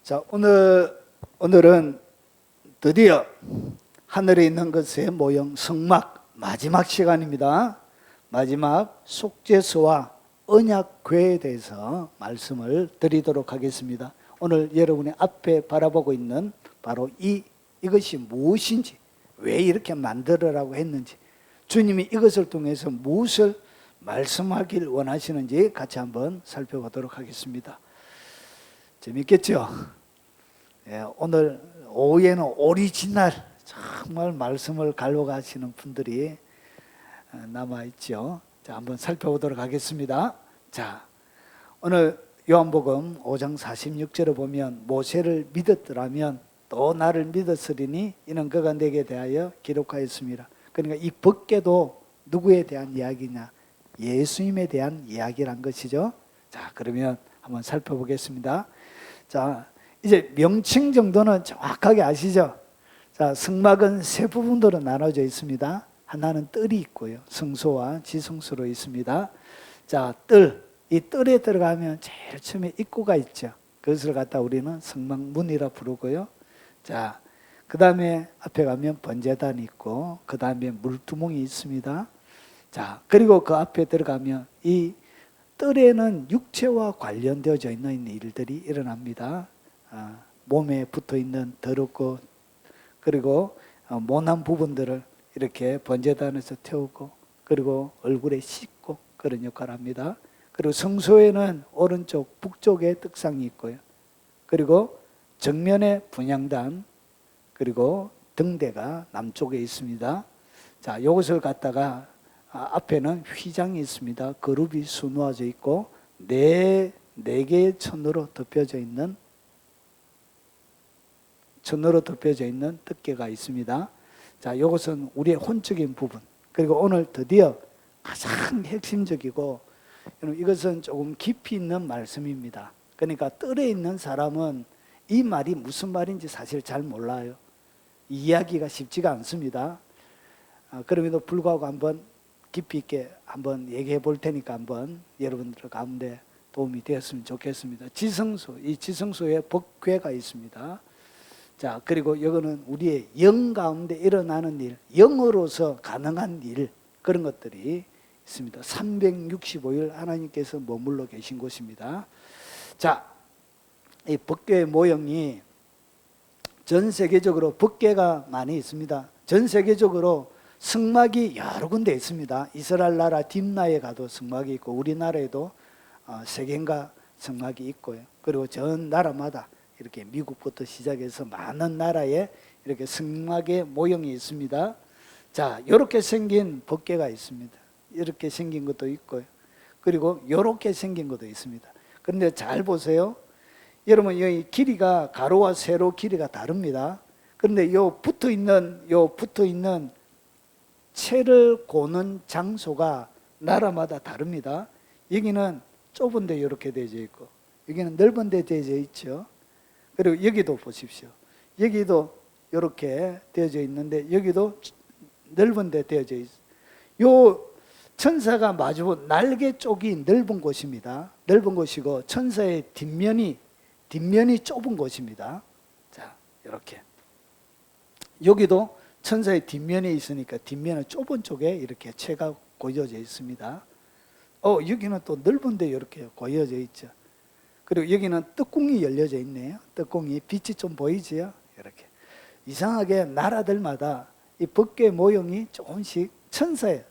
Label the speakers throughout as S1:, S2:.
S1: 자, 오늘은 드디어 하늘에 있는 것의 모형 성막 마지막 시간입니다. 마지막 속죄서와 언약궤에 대해서 말씀을 드리도록 하겠습니다. 오늘 여러분의 앞에 바라보고 있는 바로 이것이 무엇인지, 왜 이렇게 만들으라고 했는지, 주님이 이것을 통해서 무엇을 말씀하길 원하시는지 같이 한번 살펴보도록 하겠습니다. 재밌겠죠? 예, 오늘 오후에는 오리지널 정말 말씀을 갈고가시는 분들이 남아있죠. 자, 한번 살펴보도록 하겠습니다. 자, 오늘 요한복음 5장 46절에 보면 모세를 믿었더라면 또 나를 믿었으리니 이는 그가 내게 대하여 기록하였습니다. 그러니까 이 법궤도 누구에 대한 이야기냐? 예수님에 대한 이야기란 것이죠. 자, 그러면 한번 살펴보겠습니다. 자, 이제 명칭 정도는 정확하게 아시죠? 자, 성막은 세 부분으로 나눠져 있습니다. 하나는 뜰이 있고요, 성소와 지성소로 있습니다. 자, 이 뜰에 들어가면 제일 처음에 입구가 있죠. 그것을 갖다 우리는 성막문이라 부르고요. 자, 그 다음에 앞에 가면 번제단이 있고, 그 다음에 물두멍이 있습니다. 자, 그리고 그 앞에 들어가면 이 뜰에는 육체와 관련되어져 있는 일들이 일어납니다. 몸에 붙어 있는 더럽고 그리고 모난 부분들을 이렇게 번제단에서 태우고, 그리고 얼굴에 씻고, 그런 역할을 합니다. 그리고 성소에는 오른쪽 북쪽에 떡상이 있고요, 그리고 정면에 분향단, 그리고 등대가 남쪽에 있습니다. 자, 이것을 갖다가 앞에는 휘장이 있습니다. 그룹이 수놓아져 있고 네 개의 천으로 덮여져 있는 떡궤가 있습니다. 자, 이것은 우리의 혼적인 부분. 그리고 오늘 드디어 가장 핵심적이고, 이것은 조금 깊이 있는 말씀입니다. 그러니까 뜰에 있는 사람은 이 말이 무슨 말인지 사실 잘 몰라요. 이해하기가 쉽지가 않습니다. 그럼에도 불구하고 한번 깊이 있게 한번 얘기해 볼 테니까 한번 여러분들 가운데 도움이 되었으면 좋겠습니다. 이 지성소에 법궤가 있습니다. 자, 그리고 이거는 우리의 영 가운데 일어나는 일, 영으로서 가능한 일, 그런 것들이 있습니다. 365일 하나님께서 머물러 계신 곳입니다. 자, 이 법궤의 모형이 전 세계적으로 법궤가 많이 있습니다. 전 세계적으로 성막이 여러 군데 있습니다. 이스라엘 나라 딥나에 가도 성막이 있고, 우리나라에도 3개인가 성막이 있고요. 그리고 전 나라마다 이렇게 미국부터 시작해서 많은 나라에 이렇게 성막의 모형이 있습니다. 자, 이렇게 생긴 법궤가 있습니다. 이렇게 생긴 것도 있고요, 그리고 이렇게 생긴 것도 있습니다. 그런데 잘 보세요. 여러분, 여기 길이가 가로와 세로 길이가 다릅니다. 그런데 요 붙어 있는 채를 고는 장소가 나라마다 다릅니다. 여기는 좁은 데 이렇게 되어져 있고, 여기는 넓은 데 되어져 있죠. 그리고 여기도 보십시오. 여기도 이렇게 되어져 있는데 여기도 넓은 데 되어져 있어요. 요 천사가 마주본 날개 쪽이 넓은 곳입니다. 넓은 곳이고, 천사의 뒷면이 좁은 곳입니다. 자, 이렇게 여기도 천사의 뒷면이 있으니까 뒷면은 좁은 쪽에 이렇게 채가 고여져 있습니다. 여기는 또 넓은데 이렇게 고여져 있죠. 그리고 여기는 떡궁이 열려져 있네요. 떡궁이 빛이 좀 보이지요? 이렇게 이상하게 나라들마다 이 법궤 모형이 조금씩, 천사의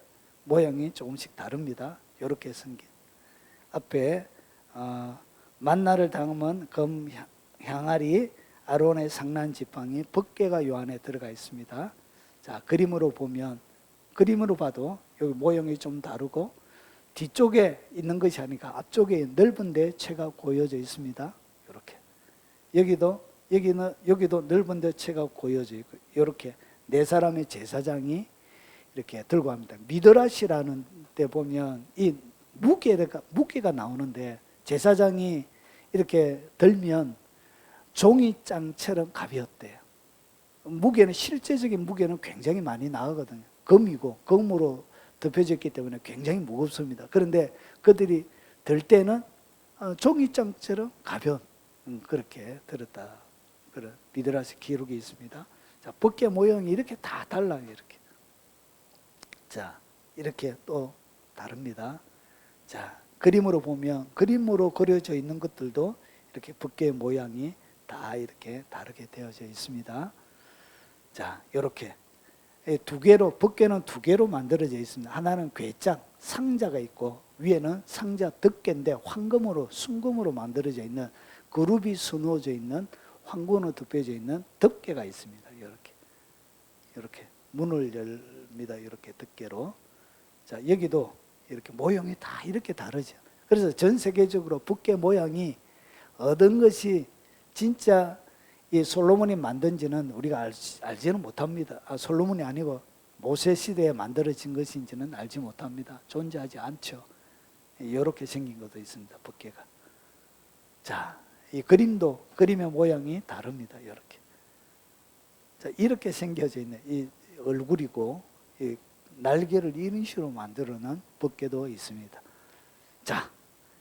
S1: 모형이 조금씩 다릅니다. 이렇게 생긴, 앞에 만나를 담은 검 향알이, 아론의 상난 지팡이, 법궤가 요 안에 들어가 있습니다. 자, 그림으로 봐도 여기 모형이 좀 다르고, 뒤쪽에 있는 것이 아니라 앞쪽에 넓은데 채가 고여져 있습니다. 이렇게 여기도 넓은데 채가 고여져 있고, 이렇게 네 사람의 제사장이 이렇게 들고 합니다. 미드라시라는 데 보면 이 무게가 나오는데, 제사장이 이렇게 들면 종이장처럼 가볍대요. 실제적인 무게는 굉장히 많이 나가거든요. 금으로 덮여졌기 때문에 굉장히 무겁습니다. 그런데 그들이 들 때는 종이장처럼 가벼운, 그렇게 들었다. 그런 미드라시 기록이 있습니다. 자, 법계 모형이 이렇게 다 달라요. 이렇게. 자, 이렇게 또 다릅니다. 자, 그림으로 보면 그림으로 그려져 있는 것들도 이렇게 법계 모양이 다 이렇게 다르게 되어져 있습니다. 자, 이렇게 두 개로, 법계는 두 개로 만들어져 있습니다. 하나는 괴장, 상자가 있고 위에는 상자 덮개인데 황금으로, 순금으로 만들어져 있는 그룹이 수놓어져 있는 황금으로 덮여져 있는 덮개가 있습니다. 이렇게 문을 열립니다. 이렇게 덮개로. 자, 여기도 이렇게 모형이 다 이렇게 다르죠. 그래서 전 세계적으로 법계 모양이 어떤 것이 진짜 이 솔로몬이 만든지는 우리가 알지는 못합니다. 솔로몬이 아니고 모세 시대에 만들어진 것인지는 알지 못합니다. 존재하지 않죠. 이렇게 생긴 것도 있습니다. 법계가. 자, 이 그림도 그림의 모양이 다릅니다. 이렇게. 자, 이렇게 생겨져 있는 이 얼굴이고 이 날개를 이런 식으로 만들어놓은 법계도 있습니다. 자,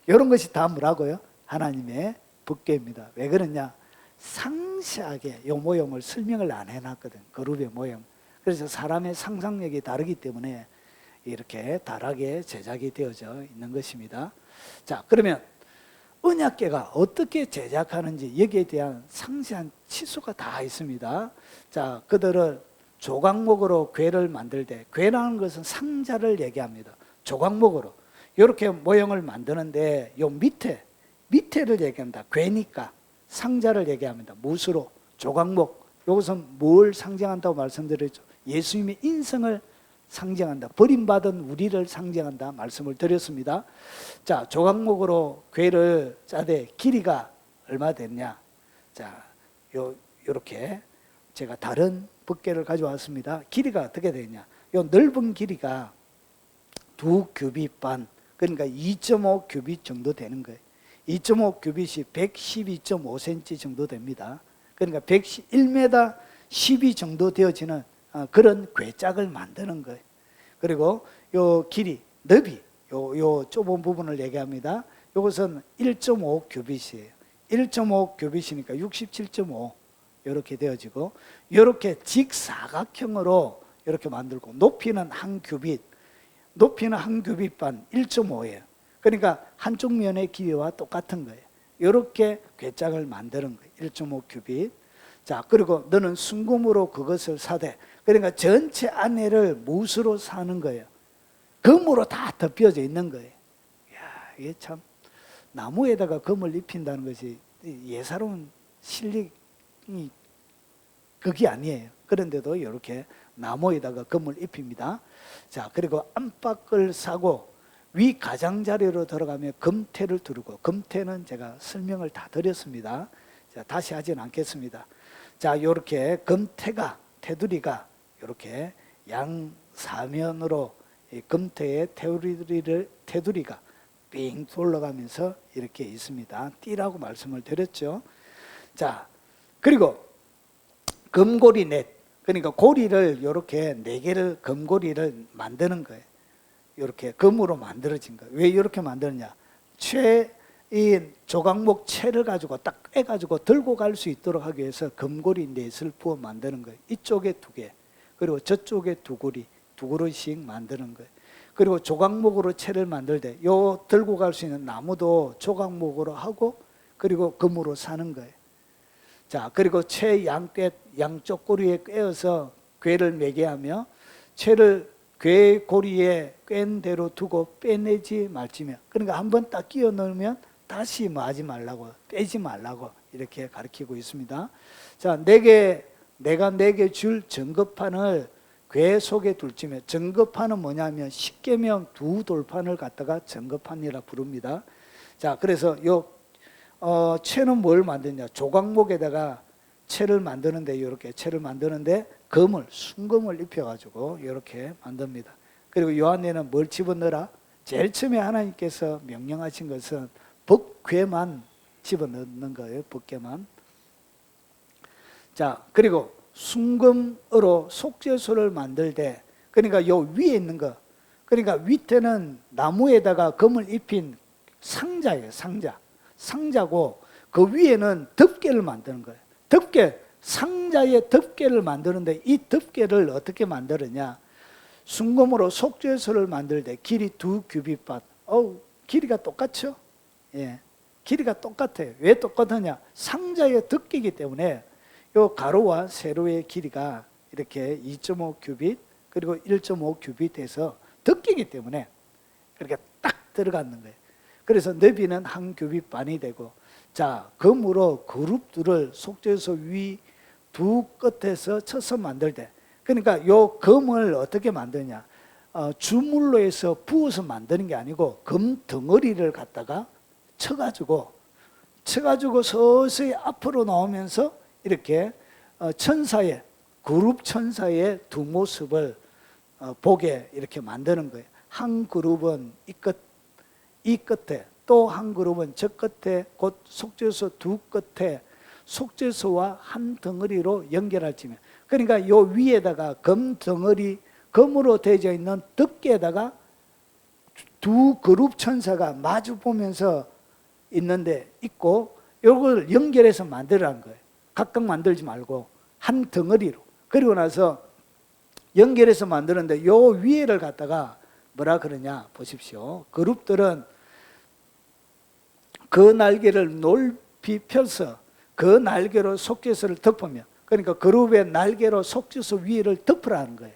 S1: 이런 것이 다 뭐라고요? 하나님의 법계입니다. 왜 그러냐? 상세하게 이 모형을 설명을 안 해놨거든. 그룹의 모형. 그래서 사람의 상상력이 다르기 때문에 이렇게 다르게 제작이 되어져 있는 것입니다. 자, 그러면 언약궤가 어떻게 제작하는지 여기에 대한 상세한 치수가 다 있습니다. 자, 그들을 조각목으로 궤를 만들 때, 궤라는 것은 상자를 얘기합니다. 조각목으로 이렇게 모형을 만드는데 요 밑에를 얘기합니다. 궤니까 상자를 얘기합니다. 못으로 조각목. 이것은 뭘 상징한다고 말씀드렸죠? 예수님의 인성을 상징한다. 버림받은 우리를 상징한다 말씀을 드렸습니다. 자, 조각목으로 궤를 짜되 길이가 얼마 됐냐? 자, 요렇게 제가 다른 법궤를 가져왔습니다. 길이가 어떻게 되냐? 요 넓은 길이가 2규빗 반, 그러니까 2.5 규빗 정도 되는 거예요. 2.5 규빗이 112.5cm 정도 됩니다. 그러니까 1m 12 정도 되어지는 그런 궤짝을 만드는 거예요. 그리고 요 길이, 너비, 요 좁은 부분을 얘기합니다. 이것은 1.5 규빗이에요. 1.5 규빗이니까 67.5 이렇게 되어지고, 이렇게 직사각형으로 이렇게 만들고, 높이는 한 규빗 반 1.5예요. 그러니까 한쪽 면의 길이와 똑같은 거예요. 이렇게 궤짝을 만드는 거예요. 1.5 규빗. 자, 그리고 너는 순금으로 그것을 사되, 그러니까 전체 안에를 못으로 사는 거예요. 금으로 다 덮여져 있는 거예요. 이야, 이게 참, 나무에다가 금을 입힌다는 것이 예사로운 실력이 그게 아니에요. 그런데도 이렇게 나무에다가 금을 입힙니다. 자, 그리고 안팎을 사고 위 가장자리로 들어가면 금태를 두르고, 금태는 제가 설명을 다 드렸습니다. 자, 다시 하지는 않겠습니다. 자, 이렇게 금태가, 테두리가 이렇게 양 사면으로 이 금태의 테두리가 삥 돌아가면서 이렇게 있습니다. 띠라고 말씀을 드렸죠. 자, 그리고 금고리 넷, 그러니까 고리를 이렇게 4개를 금고리를 만드는 거예요. 이렇게 금으로 만들어진 거예요. 왜 이렇게 만드느냐? 이 조각목 채를 가지고 딱 꿰가지고 들고 갈 수 있도록 하기 위해서 금고리 넷을 부어 만드는 거예요. 이쪽에 2개, 그리고 저쪽에 2고리, 2그릇씩 만드는 거예요. 그리고 조각목으로 채를 만들 때 요 들고 갈 수 있는 나무도 조각목으로 하고, 그리고 금으로 사는 거예요. 자, 그리고 채 양쪽 고리에 꿰어서 궤를 매게 하며, 채를 궤 고리에 꿰는 대로 두고 빼내지 말지며, 그러니까 한번 딱 끼워 넣으면 다시 뭐 하지 말라고, 빼지 말라고 이렇게 가르치고 있습니다. 자, 내가 4개 줄 증거판을 궤 속에 둘지며, 증거판은 뭐냐면 십계명 2돌판을 갖다가 증거판이라 부릅니다. 자, 그래서 채는 뭘 만드냐? 조각목에다가 채를 만드는데, 이렇게 채를 만드는데 순금을 입혀가지고 이렇게 만듭니다. 그리고 요 안에는 뭘 집어넣어라? 제일 처음에 하나님께서 명령하신 것은 법궤만 집어넣는 거예요. 법궤만. 자, 그리고 순금으로 속죄소를 만들 때, 그러니까 요 위에 있는 거, 그러니까 밑에는 나무에다가 금을 입힌 상자예요. 상자고, 그 위에는 덮개를 만드는 거예요. 덮개, 상자에 덮개를 만드는데 이 덮개를 어떻게 만들었냐? 순금으로 속죄소를 만들 때 길이 2규빗밭. 길이가 똑같죠? 예, 길이가 똑같아요. 왜 똑같으냐? 상자의 덮개이기 때문에 요 가로와 세로의 길이가 이렇게 2.5규빗 그리고 1.5규빗에서 덮개이기 때문에 그렇게 딱 들어가는 거예요. 그래서 너비는 1규빗 반이 되고, 자, 금으로 그룹들을 속죄소 위 두 끝에서 쳐서 만들 때, 그러니까 요 금을 어떻게 만드냐? 주물로 해서 부어서 만드는 게 아니고 금 덩어리를 갖다가 쳐가지고 서서히 앞으로 나오면서 이렇게 천사의 그룹 천사의 두 모습을 보게 이렇게 만드는 거예요. 한 그룹은 이 끝에, 또 한 그룹은 저 끝에, 곧 속죄소 두 끝에 속죄소와 한 덩어리로 연결할지면, 그러니까 요 위에다가 금 덩어리, 금으로 되어 있는 덮개에다가 두 그룹 천사가 마주 보면서 있는데 있고, 요걸 연결해서 만들라는 거예요. 각각 만들지 말고 한 덩어리로. 그리고 나서 연결해서 만드는데 요 위에를 갖다가 뭐라 그러냐 보십시오. 그룹들은 그 날개를 높이 펴서 그 날개로 속죄소를 덮으며, 그러니까 그룹의 날개로 속죄소 위를 덮으라는 거예요.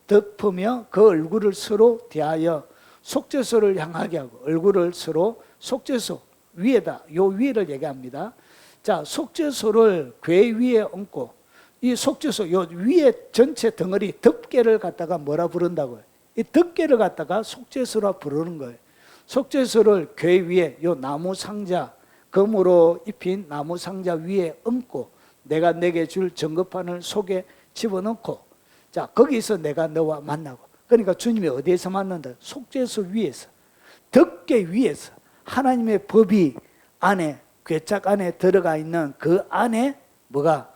S1: 덮으며 그 얼굴을 서로 대하여 속죄소를 향하게 하고, 얼굴을 서로 속죄소 위에다, 요 위를 얘기합니다. 자, 속죄소를 궤 위에 얹고, 이 속죄소 요 위에 전체 덩어리 덮개를 갖다가 뭐라 부른다고요? 이 덮개를 갖다가 속죄소라 부르는 거예요. 속죄소를 궤 위에, 요 나무 상자, 금으로 입힌 나무 상자 위에 얹고, 내가 내게 줄 증거판을 속에 집어넣고, 자, 거기서 내가 너와 만나고. 그러니까 주님이 어디에서 만난다? 속죄소 위에서, 덮개 위에서, 하나님의 법이 안에, 궤짝 안에 들어가 있는 그 안에 뭐가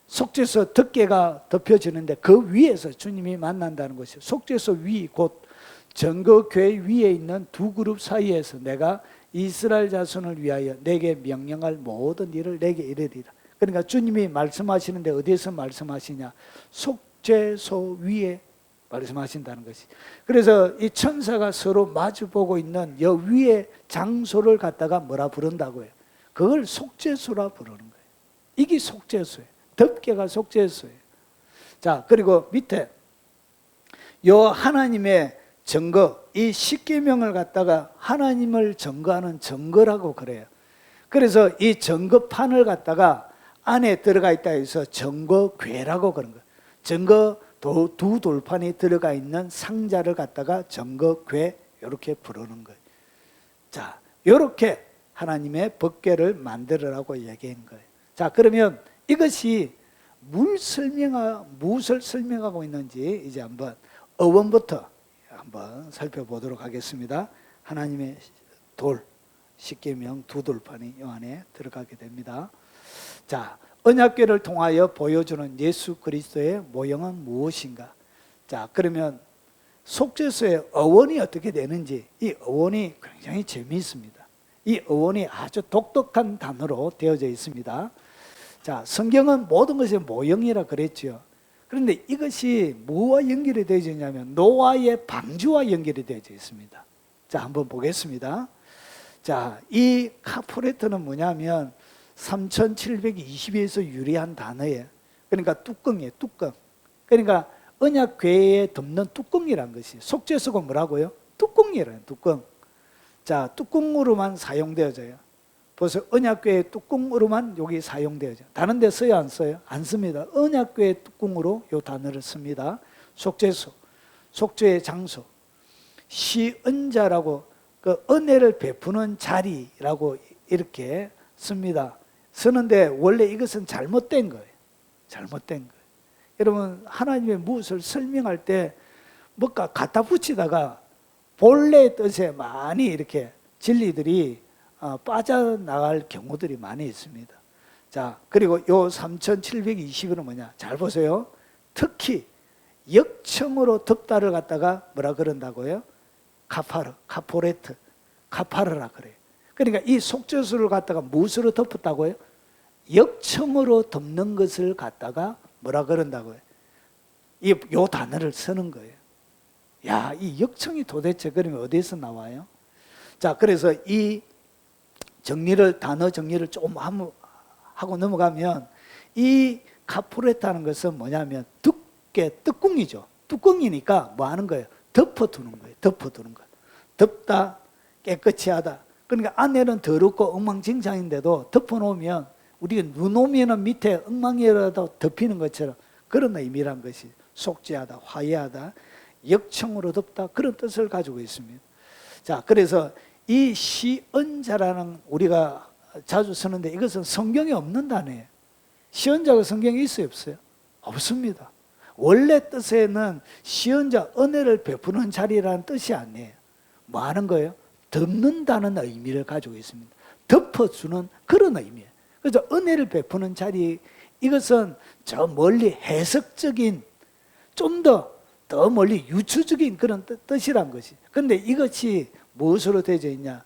S1: 속죄소 덮개가 덮여지는데 그 위에서 주님이 만난다는 것이에요. 속죄소 위, 곧 전거궤 위에 있는 두 그룹 사이에서 내가 이스라엘 자손을 위하여 내게 명령할 모든 일을 내게 이르리라. 그러니까 주님이 말씀하시는데 어디에서 말씀하시냐? 속죄소 위에 말씀하신다는 것이. 그래서 이 천사가 서로 마주보고 있는 여 위에 장소를 갖다가 뭐라 부른다고요? 그걸 속죄소라 부르는 거예요. 이게 속죄소예요. 덮개가 속죄소예요. 자, 그리고 밑에 요 하나님의 증거, 이 십계명을 갖다가 하나님을 증거하는 증거라고 그래요. 그래서 이 증거판을 갖다가 안에 들어가 있다 해서 증거궤라고 그런 거예요. 증거 두 돌판이 들어가 있는 상자를 갖다가 증거궤 이렇게 부르는 거예요. 자, 이렇게 하나님의 법궤를 만들으라고 얘기한 거예요. 자, 그러면 이것이 무엇을 설명하고 있는지 이제 한번 어원부터 한번 살펴보도록 하겠습니다. 하나님의 돌, 십계명 두 돌판이 이 안에 들어가게 됩니다. 자, 언약궤를 통하여 보여주는 예수 그리스도의 모형은 무엇인가? 자, 그러면 속죄소의 어원이 어떻게 되는지, 이 어원이 굉장히 재미있습니다. 이 어원이 아주 독특한 단어로 되어져 있습니다. 자, 성경은 모든 것이 모형이라 그랬죠. 그런데 이것이 뭐와 연결이 되어 있냐면 노아의 방주와 연결이 되어 있습니다. 자, 한번 보겠습니다. 자, 이 카포레트는 뭐냐면 3720에서 유래한 단어예요. 그러니까 뚜껑이에요, 뚜껑. 그러니까 언약궤에 덮는 뚜껑이란 것이, 속죄소가 뭐라고요? 뚜껑이라는 뚜껑. 자, 뚜껑으로만 사용되어져요. 벌써 언약궤의 뚜껑으로만 여기 사용되어져요. 다른 데 써요, 안 써요? 안 씁니다. 언약궤의 뚜껑으로 이 단어를 씁니다. 속죄소, 속죄의 장소, 시은자라고, 그 은혜를 베푸는 자리라고 이렇게 씁니다. 쓰는데 원래 이것은 잘못된 거예요. 잘못된 거예요. 여러분, 하나님의 무엇을 설명할 때 뭔가 갖다 붙이다가 본래의 뜻에 많이 이렇게 진리들이 빠져나갈 경우들이 많이 있습니다. 자, 그리고 요 3720은 뭐냐? 잘 보세요. 특히 역청으로 덮다를 갖다가 뭐라 그런다고요? 카파르, 카포레트, 카파르라 그래요. 그러니까 이 속죄소를 갖다가 무엇으로 덮었다고요? 역청으로 덮는 것을 갖다가 뭐라 그런다고요? 요 단어를 쓰는 거예요. 야, 이 역청이 도대체 그러면 어디에서 나와요? 자, 그래서 이 단어 정리를 조금 하고 넘어가면, 이 카포레타는 것은 뭐냐면 뚜껑이죠. 뚜껑이니까 뭐 하는 거예요? 덮어두는 거예요. 덮어두는 거. 덮다, 깨끗이 하다. 그러니까 안에는 더럽고 엉망진창인데도 덮어놓으면, 우리가 눈 오면은 밑에 엉망이라도 덮이는 것처럼 그런 의미란 것이 속죄하다, 화해하다, 역청으로 덮다, 그런 뜻을 가지고 있습니다. 자, 그래서 이 시언자라는 우리가 자주 쓰는데 이것은 성경에 없는 단어예요. 시언자가 성경에 있어요, 없어요? 없습니다. 원래 뜻에는 시언자, 은혜를 베푸는 자리라는 뜻이 아니에요. 뭐 하는 거예요? 덮는다는 의미를 가지고 있습니다. 덮어주는 그런 의미예요. 그래서 은혜를 베푸는 자리, 이것은 저 멀리 해석적인, 좀 더 멀리 유추적인 그런 뜻이란 것이. 그런데 이것이 무엇으로 되어 있냐?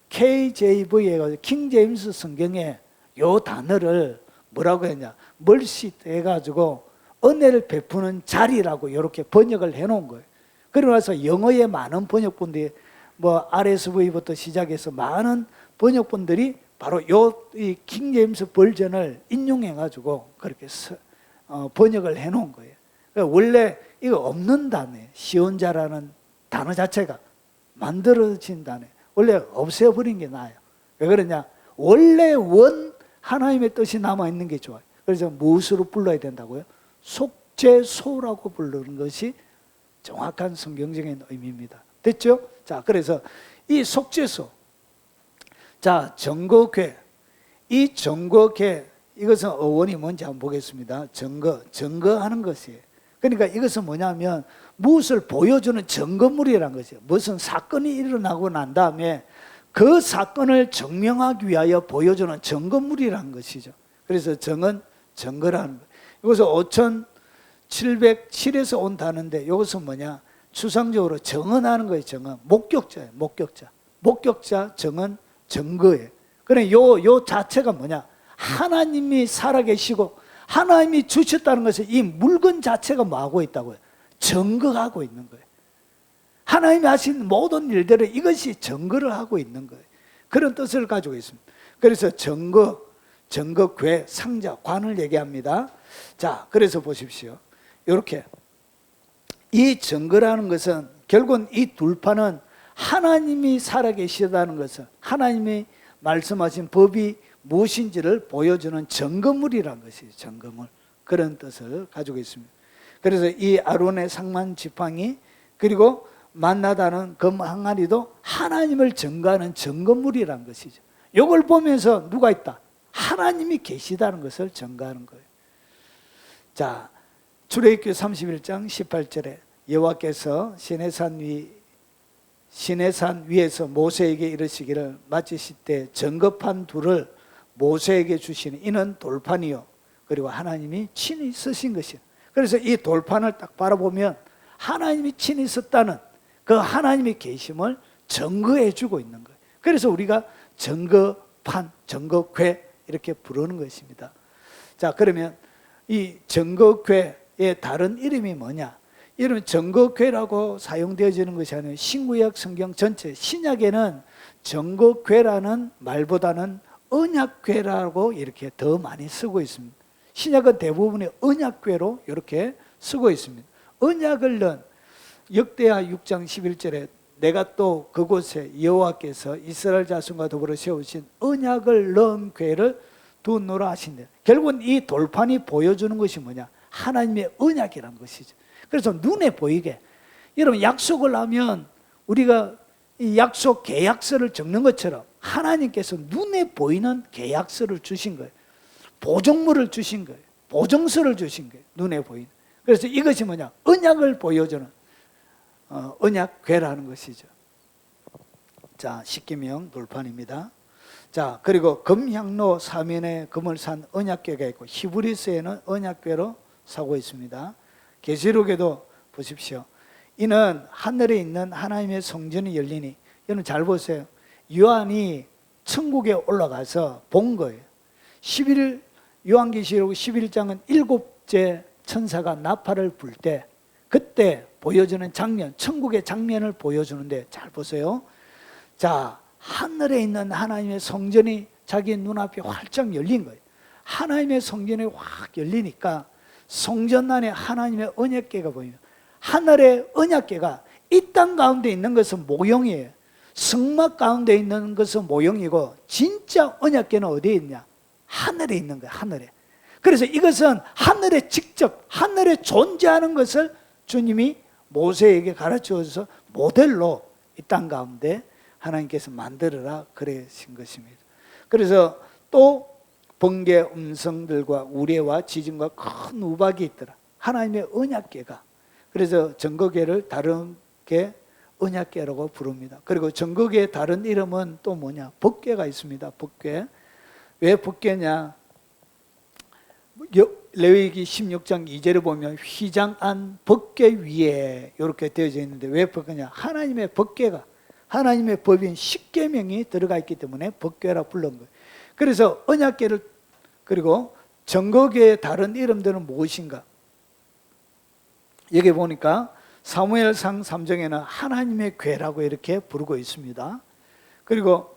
S1: KJV에 킹 제임스 성경에 요 단어를 뭐라고 했냐? 멀시 해가지고 은혜를 베푸는 자리라고 이렇게 번역을 해놓은 거예요. 그러고 나서 영어의 많은 번역본들이 뭐 RSV부터 시작해서 많은 번역본들이 바로 이 킹 제임스 버전을 인용해가지고 그렇게 번역을 해놓은 거예요. 그러니까 원래 이거 없는 단어예요. 시온자라는 단어 자체가 만들어진 단어예요. 원래 없애버린 게 나아요. 왜 그러냐? 원래 하나님의 뜻이 남아있는 게 좋아요. 그래서 무엇으로 불러야 된다고요? 속죄소라고 부르는 것이 정확한 성경적인 의미입니다. 됐죠? 자, 그래서 이 속죄소, 자, 정거궤, 이 정거궤, 이것은 어원이 뭔지 한번 보겠습니다. 증거하는 것이에요. 그러니까 이것은 뭐냐면 무엇을 보여주는 증거물이라는 것이에요. 무슨 사건이 일어나고 난 다음에 그 사건을 증명하기 위하여 보여주는 증거물이라는 것이죠. 그래서 정은 증거라는 거예요. 이것은 5707에서 온 단어인데 이것은 뭐냐? 추상적으로 정언하는 거예요. 정언. 목격자예요. 목격자 정언 증거예요. 그래 요 자체가 뭐냐? 하나님이 살아계시고 하나님이 주셨다는 것을 이 물건 자체가 뭐 하고 있다고요? 증거하고 있는 거예요. 하나님이 하신 모든 일들을 이것이 증거를 하고 있는 거예요. 그런 뜻을 가지고 있습니다. 그래서 증거궤, 상자, 관을 얘기합니다. 자, 그래서 보십시오. 이렇게 이 증거라는 것은 결국은 이 둘판은 하나님이 살아계시다는 것은 하나님이 말씀하신 법이 무엇인지를 보여주는 증거물이라는 것이 증거물, 그런 뜻을 가지고 있습니다. 그래서 이 아론의 상만 지팡이 그리고 만나다는 금 항아리도 하나님을 증거하는 증거물이라는 것이죠. 이걸 보면서 누가 있다? 하나님이 계시다는 것을 증거하는 거예요. 자, 출애굽기 31장 18절에 여호와께서 시내산 위에서 모세에게 이르시기를 마치실 때 증거판 둘을 모세에게 주시니 이는 돌판이요 그리고 하나님이 친히 쓰신 것이요. 그래서 이 돌판을 딱 바라보면 하나님이 친히 썼다는 그 하나님의 계심을 증거해 주고 있는 거예요. 그래서 우리가 증거판, 증거궤 이렇게 부르는 것입니다. 자, 그러면 이 증거궤의 다른 이름이 뭐냐? 이름은 증거궤라고 사용되어지는 것이 아니라 신구약 성경 전체, 신약에는 증거궤라는 말보다는 언약궤라고 이렇게 더 많이 쓰고 있습니다. 신약은 대부분이 언약궤로 이렇게 쓰고 있습니다. 언약을 넣은 역대하 6장 11절에 내가 또 그곳에 여호와께서 이스라엘 자손과 더불어 세우신 언약을 넣은 궤를 두노라 하신대. 결국은 이 돌판이 보여주는 것이 뭐냐? 하나님의 언약이라는 것이죠. 그래서 눈에 보이게, 여러분 약속을 하면 우리가 이 약속 계약서를 적는 것처럼 하나님께서 눈에 보이는 계약서를 주신 거예요. 보증물을 주신 거예요. 보증서를 주신 거예요. 눈에 보이는. 그래서 이것이 뭐냐? 언약을 보여주는 언약궤라는 것이죠. 자, 십계명 돌판입니다. 자, 그리고 금향로 사면에 금을 산 언약궤가 있고 히브리서에는 언약궤로 사고 있습니다. 계시록에도 보십시오. 이는 하늘에 있는 하나님의 성전이 열리니, 여러분 잘 보세요. 요한이 천국에 올라가서 본 거예요. 요한계시록 11장은 7째 천사가 나팔을 불 때 그때 보여주는 장면, 천국의 장면을 보여주는데 잘 보세요. 자, 하늘에 있는 하나님의 성전이 자기 눈앞에 활짝 열린 거예요. 하나님의 성전이 확 열리니까 성전 안에 하나님의 언약궤가 보입니다. 하늘의 언약궤가 이 땅 가운데 있는 것은 모형이에요. 성막 가운데 있는 것은 모형이고 진짜 언약궤는 어디에 있냐? 하늘에 있는 거예요. 하늘에. 그래서 이것은 하늘에 직접 하늘에 존재하는 것을 주님이 모세에게 가르쳐서 모델로 이 땅 가운데 하나님께서 만들어라 그러신 것입니다. 그래서 또 번개 음성들과 우레와 지진과 큰 우박이 있더라. 하나님의 언약궤가. 그래서 증거궤를 다른 게 언약궤라고 부릅니다. 그리고 증거궤의 다른 이름은 또 뭐냐? 법궤가 있습니다. 법궤. 왜 법궤냐? 레위기 16장 2절에 보면 휘장한 법궤 위에 이렇게 되어져 있는데 왜 법궤냐? 하나님의 법궤가 하나님의 법인 십계명이 들어가 있기 때문에 법궤라 불른 거예요. 그래서 언약궤를 그리고 증거궤의 다른 이름들은 무엇인가? 여기 보니까 사무엘상 3장에는 하나님의 궤라고 이렇게 부르고 있습니다. 그리고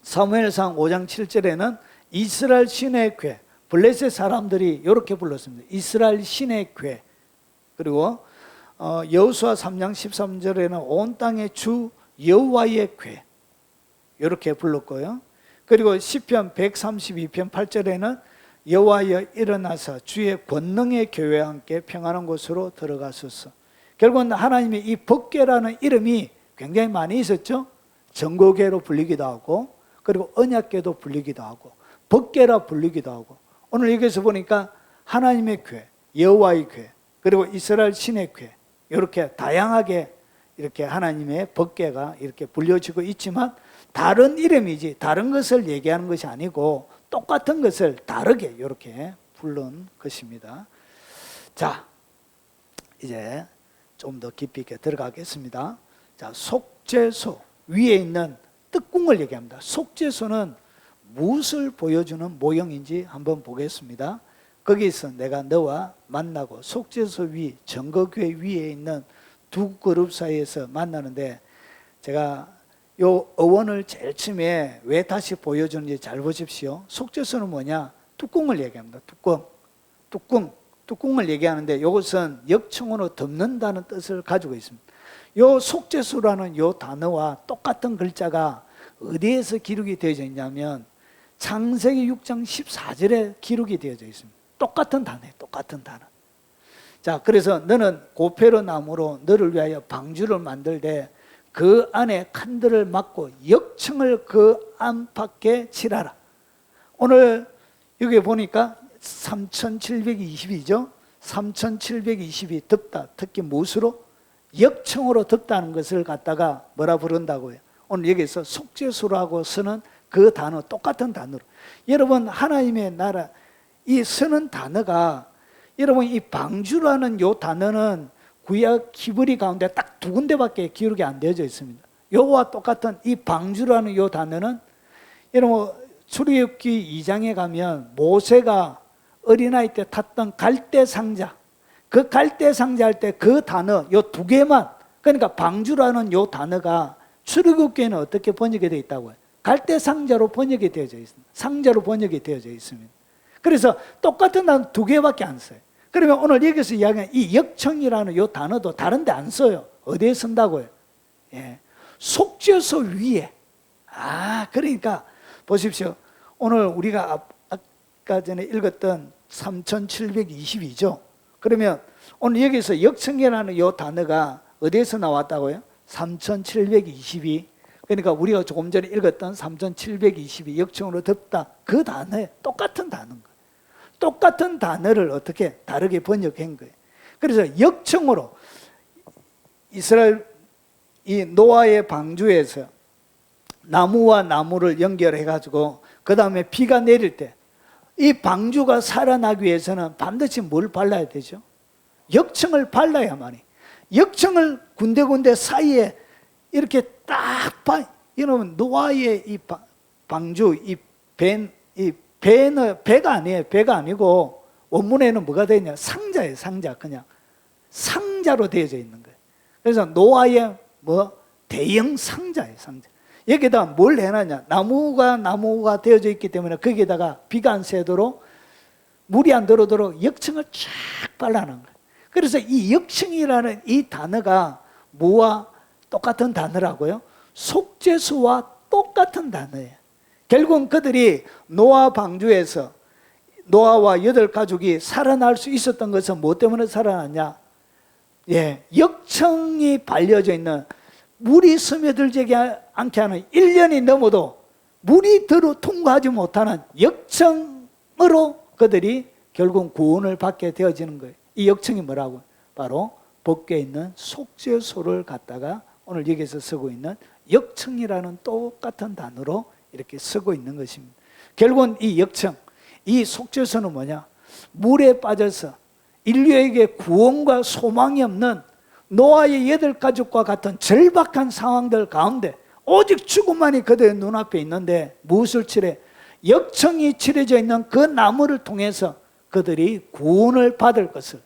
S1: 사무엘상 5장 7절에는 이스라엘 신의 궤, 블레셋 사람들이 이렇게 불렀습니다. 이스라엘 신의 궤. 그리고 여호수아 3장 13절에는 온 땅의 주 여호와의 궤 이렇게 불렀고요. 그리고 시편 132편 8절에는 여호와여 일어나서 주의 권능의 교회와 함께 평안한 곳으로 들어가소서. 결국은 하나님의 이 법궤라는 이름이 굉장히 많이 있었죠. 정거궤로 불리기도 하고 그리고 언약궤도 불리기도 하고 법궤라 불리기도 하고 오늘 여기서 보니까 하나님의 궤, 여호와의 궤 그리고 이스라엘 신의 궤 이렇게 다양하게 이렇게 하나님의 법궤가 이렇게 불려지고 있지만 다른 이름이지 다른 것을 얘기하는 것이 아니고 똑같은 것을 다르게 이렇게 부른 것입니다. 자, 이제 좀 더 깊이 있게 들어가겠습니다. 자, 속죄소 위에 있는 떡궁을 얘기합니다. 속죄소는 무엇을 보여주는 모형인지 한번 보겠습니다. 거기서 내가 너와 만나고 속죄소 위, 정거궤 위에 있는 두 그룹 사이에서 만나는데 제가 요 어원을 제일 처음에 왜 다시 보여주는지 잘 보십시오. 속죄소는 뭐냐? 뚜껑을 얘기합니다. 뚜껑을 얘기하는데 이것은 역청으로 덮는다는 뜻을 가지고 있습니다. 요 속죄소라는 요 단어와 똑같은 글자가 어디에서 기록이 되어져 있냐면 창세기 6장 14절에 기록이 되어져 있습니다. 똑같은 단어예요. 똑같은 단어. 자, 그래서 너는 고페로 나무로 너를 위하여 방주를 만들되 그 안에 칸들을 막고 역청을 그 안팎에 칠하라. 오늘 여기 보니까 3722죠. 3722 덮다. 특히 무엇으로? 역청으로 덮다는 것을 갖다가 뭐라 부른다고요? 오늘 여기서 속죄소라고 쓰는 그 단어 똑같은 단어로. 여러분 하나님의 나라 이 쓰는 단어가 여러분 이 방주라는 요 단어는 구약 히브리 가운데 딱 두 군데밖에 기록이 안 되어져 있습니다. 요와 똑같은 이 방주라는 요 단어는 여러분 출애굽기 2장에 가면 모세가 어린아이 때 탔던 갈대 상자 그 갈대 상자 할 때 그 단어 요 두 개만 그러니까 방주라는 요 단어가 출애굽기에는 어떻게 번역이 되어 있다고요? 갈대 상자로 번역이 되어져 있습니다. 상자로 번역이 되어져 있습니다. 그래서 똑같은 단어 두 개밖에 안 써요. 그러면 오늘 여기서 이야기하는 이 역청이라는 요 단어도 다른 데 안 써요. 어디에 쓴다고요? 예. 속죄소 위에. 그러니까 보십시오. 오늘 우리가 아까 전에 읽었던 3722죠. 그러면 오늘 여기서 역청이라는 요 단어가 어디에서 나왔다고요? 3722. 그러니까 우리가 조금 전에 읽었던 3722 역청으로 덮다 그 단어에 똑같은 단어인 거예요. 똑같은 단어를 어떻게 다르게 번역한 거예요. 그래서 역청으로 이스라엘 이 노아의 방주에서 나무와 나무를 연결해 가지고 그 다음에 비가 내릴 때 이 방주가 살아나기 위해서는 반드시 뭘 발라야 되죠? 역청을 발라야만이. 역청을 군데군데 사이에 이렇게 딱 여러분 노아의 이 방주, 배는 배가 아니에요. 배가 아니고 원문에는 뭐가 되어 있냐? 상자예요. 상자. 그냥 상자로 되어져 있는 거예요. 그래서 노아의 대형 상자예요. 상자. 여기다 뭘 해놨냐? 나무가 되어져 있기 때문에 거기에다가 비가 안 새도록 물이 안 들어오도록 역청을 쫙 발라놓은 거예요. 그래서 이 역청이라는 이 단어가 뭐와 똑같은 단어라고요? 속죄수와 똑같은 단어예요. 결국은 그들이 노아 방주에서 노아와 8가족이 살아날 수 있었던 것은 무엇 때문에 살아났냐? 역청이 발려져 있는, 물이 스며들지 않게 하는, 1년이 넘어도 물이 통과하지 못하는 역청으로 그들이 결국 구원을 받게 되어지는 거예요. 이 역청이 뭐라고? 바로 법궤에 있는 속죄소를 갖다가 오늘 여기서 쓰고 있는 역청이라는 똑같은 단어로 이렇게 쓰고 있는 것입니다. 결국은 이 역청, 이 속죄소는 뭐냐? 물에 빠져서 인류에게 구원과 소망이 없는 노아의 8가족과 같은 절박한 상황들 가운데 오직 죽음만이 그들의 눈앞에 있는데 무엇을 칠해? 역청이 칠해져 있는 그 나무를 통해서 그들이 구원을 받을 것을,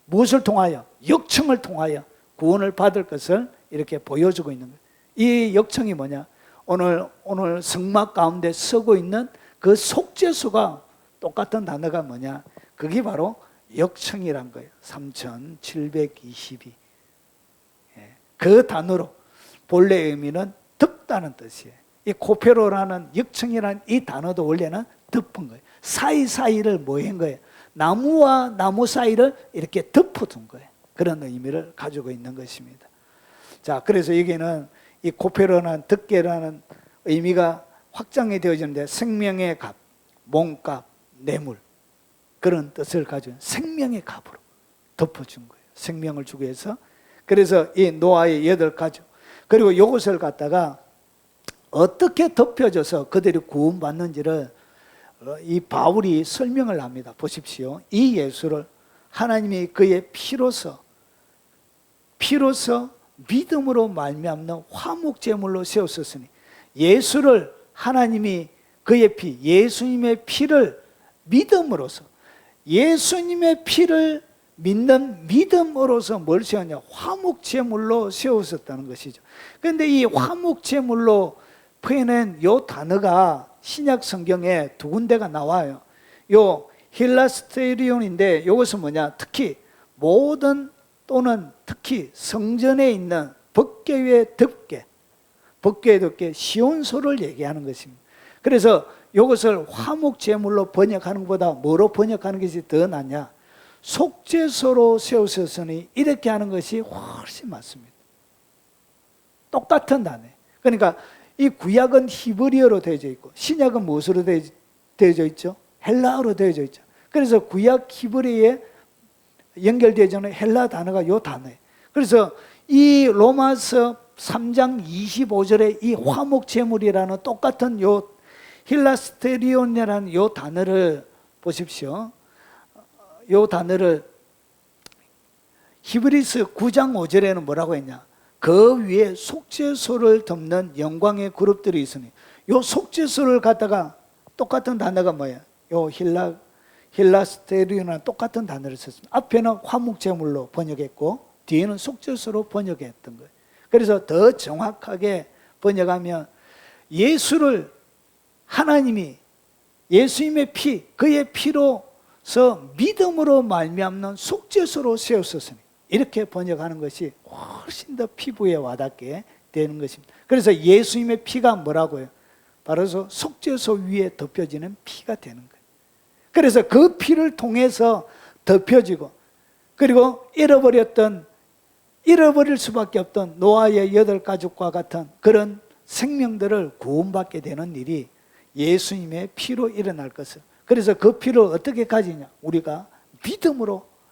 S1: 무엇을 통하여? 역청을 통하여 구원을 받을 것을 이렇게 보여주고 있는 거예요. 이 역청이 뭐냐? 오늘 성막 가운데 쓰고 있는 그 속죄수가 똑같은 단어가 뭐냐? 그게 바로 역청이란 거예요. 3722. 그 단어로 본래 의미는 덮다는 뜻이에요. 이 코페로라는 역청이라는 이 단어도 원래는 덮은 거예요. 사이사이를 뭐 한 거예요? 나무와 나무 사이를 이렇게 덮어둔 거예요. 그런 의미를 가지고 있는 것입니다. 자, 그래서 여기는 이 코페로는 덮개라는 의미가 확장이 되어지는데 생명의 값, 몸값, 뇌물, 그런 뜻을 가지고 생명의 값으로 덮어준 거예요. 생명을 주기 위해서. 그래서 이 노아의 8가족, 그리고 이것을 갖다가 어떻게 덮여져서 그들이 구원받는지를 이 바울이 설명을 합니다. 보십시오. 이 예수를 하나님이 그의 피로서 믿음으로 말미암는 화목제물로 세웠었으니, 예수를 하나님이 그의 피, 예수님의 피를 믿음으로써, 예수님의 피를 믿는 믿음으로서 뭘 세웠냐? 화목제물로 세웠었다는 것이죠. 그런데 이 화목제물로 표현한 이 단어가 신약 성경에 2군데가 나와요. 요 힐라스테리온인데 이것은 뭐냐? 특히 모든 또는 특히 성전에 있는 법궤 위에 덮개, 법궤에 덮개, 시온소를 얘기하는 것입니다. 그래서 이것을 화목제물로 번역하는 것보다 뭐로 번역하는 것이 더 낫냐? 속죄소로 세우셨으니, 이렇게 하는 것이 훨씬 맞습니다. 똑같은 단어. 그러니까 이 구약은 히브리어로 되어져 있고 신약은 무엇으로 되어져 있죠? 헬라어로 되어져 있죠. 그래서 구약 히브리어에 연결되어져 있는 헬라 단어가 이 단어예요. 그래서 이 로마서 3장 25절에 이 화목제물이라는 똑같은 요 힐라스테리온이라는 요 단어를 보십시오. 요 단어를 히브리서 9장 5절에는 뭐라고 했냐? 그 위에 속죄소를 덮는 영광의 그룹들이 있으니, 요 속죄소를 갖다가 똑같은 단어가 뭐야? 요 힐라스테리온이랑 똑같은 단어를 썼습니다. 앞에는 화목제물로 번역했고 뒤에는 속죄소로 번역했던 거예요. 그래서 더 정확하게 번역하면 예수를 하나님이 예수님의 피, 그의 피로서 믿음으로 말미암는 속죄소로 세웠었으니, 이렇게 번역하는 것이 훨씬 더 피부에 와닿게 되는 것입니다. 그래서 예수님의 피가 뭐라고요? 바로 속죄소 위에 덮여지는 피가 되는 거예요. 그래서 그 피를 통해서 덮여지고, 그리고 잃어버릴 수밖에 없던 노아의 8가족과 같은 그런 생명들을 구원받게 되는 일이 예수님의 피로 일어날 것을. 그래서 그 피를 어떻게 가지냐? 우리가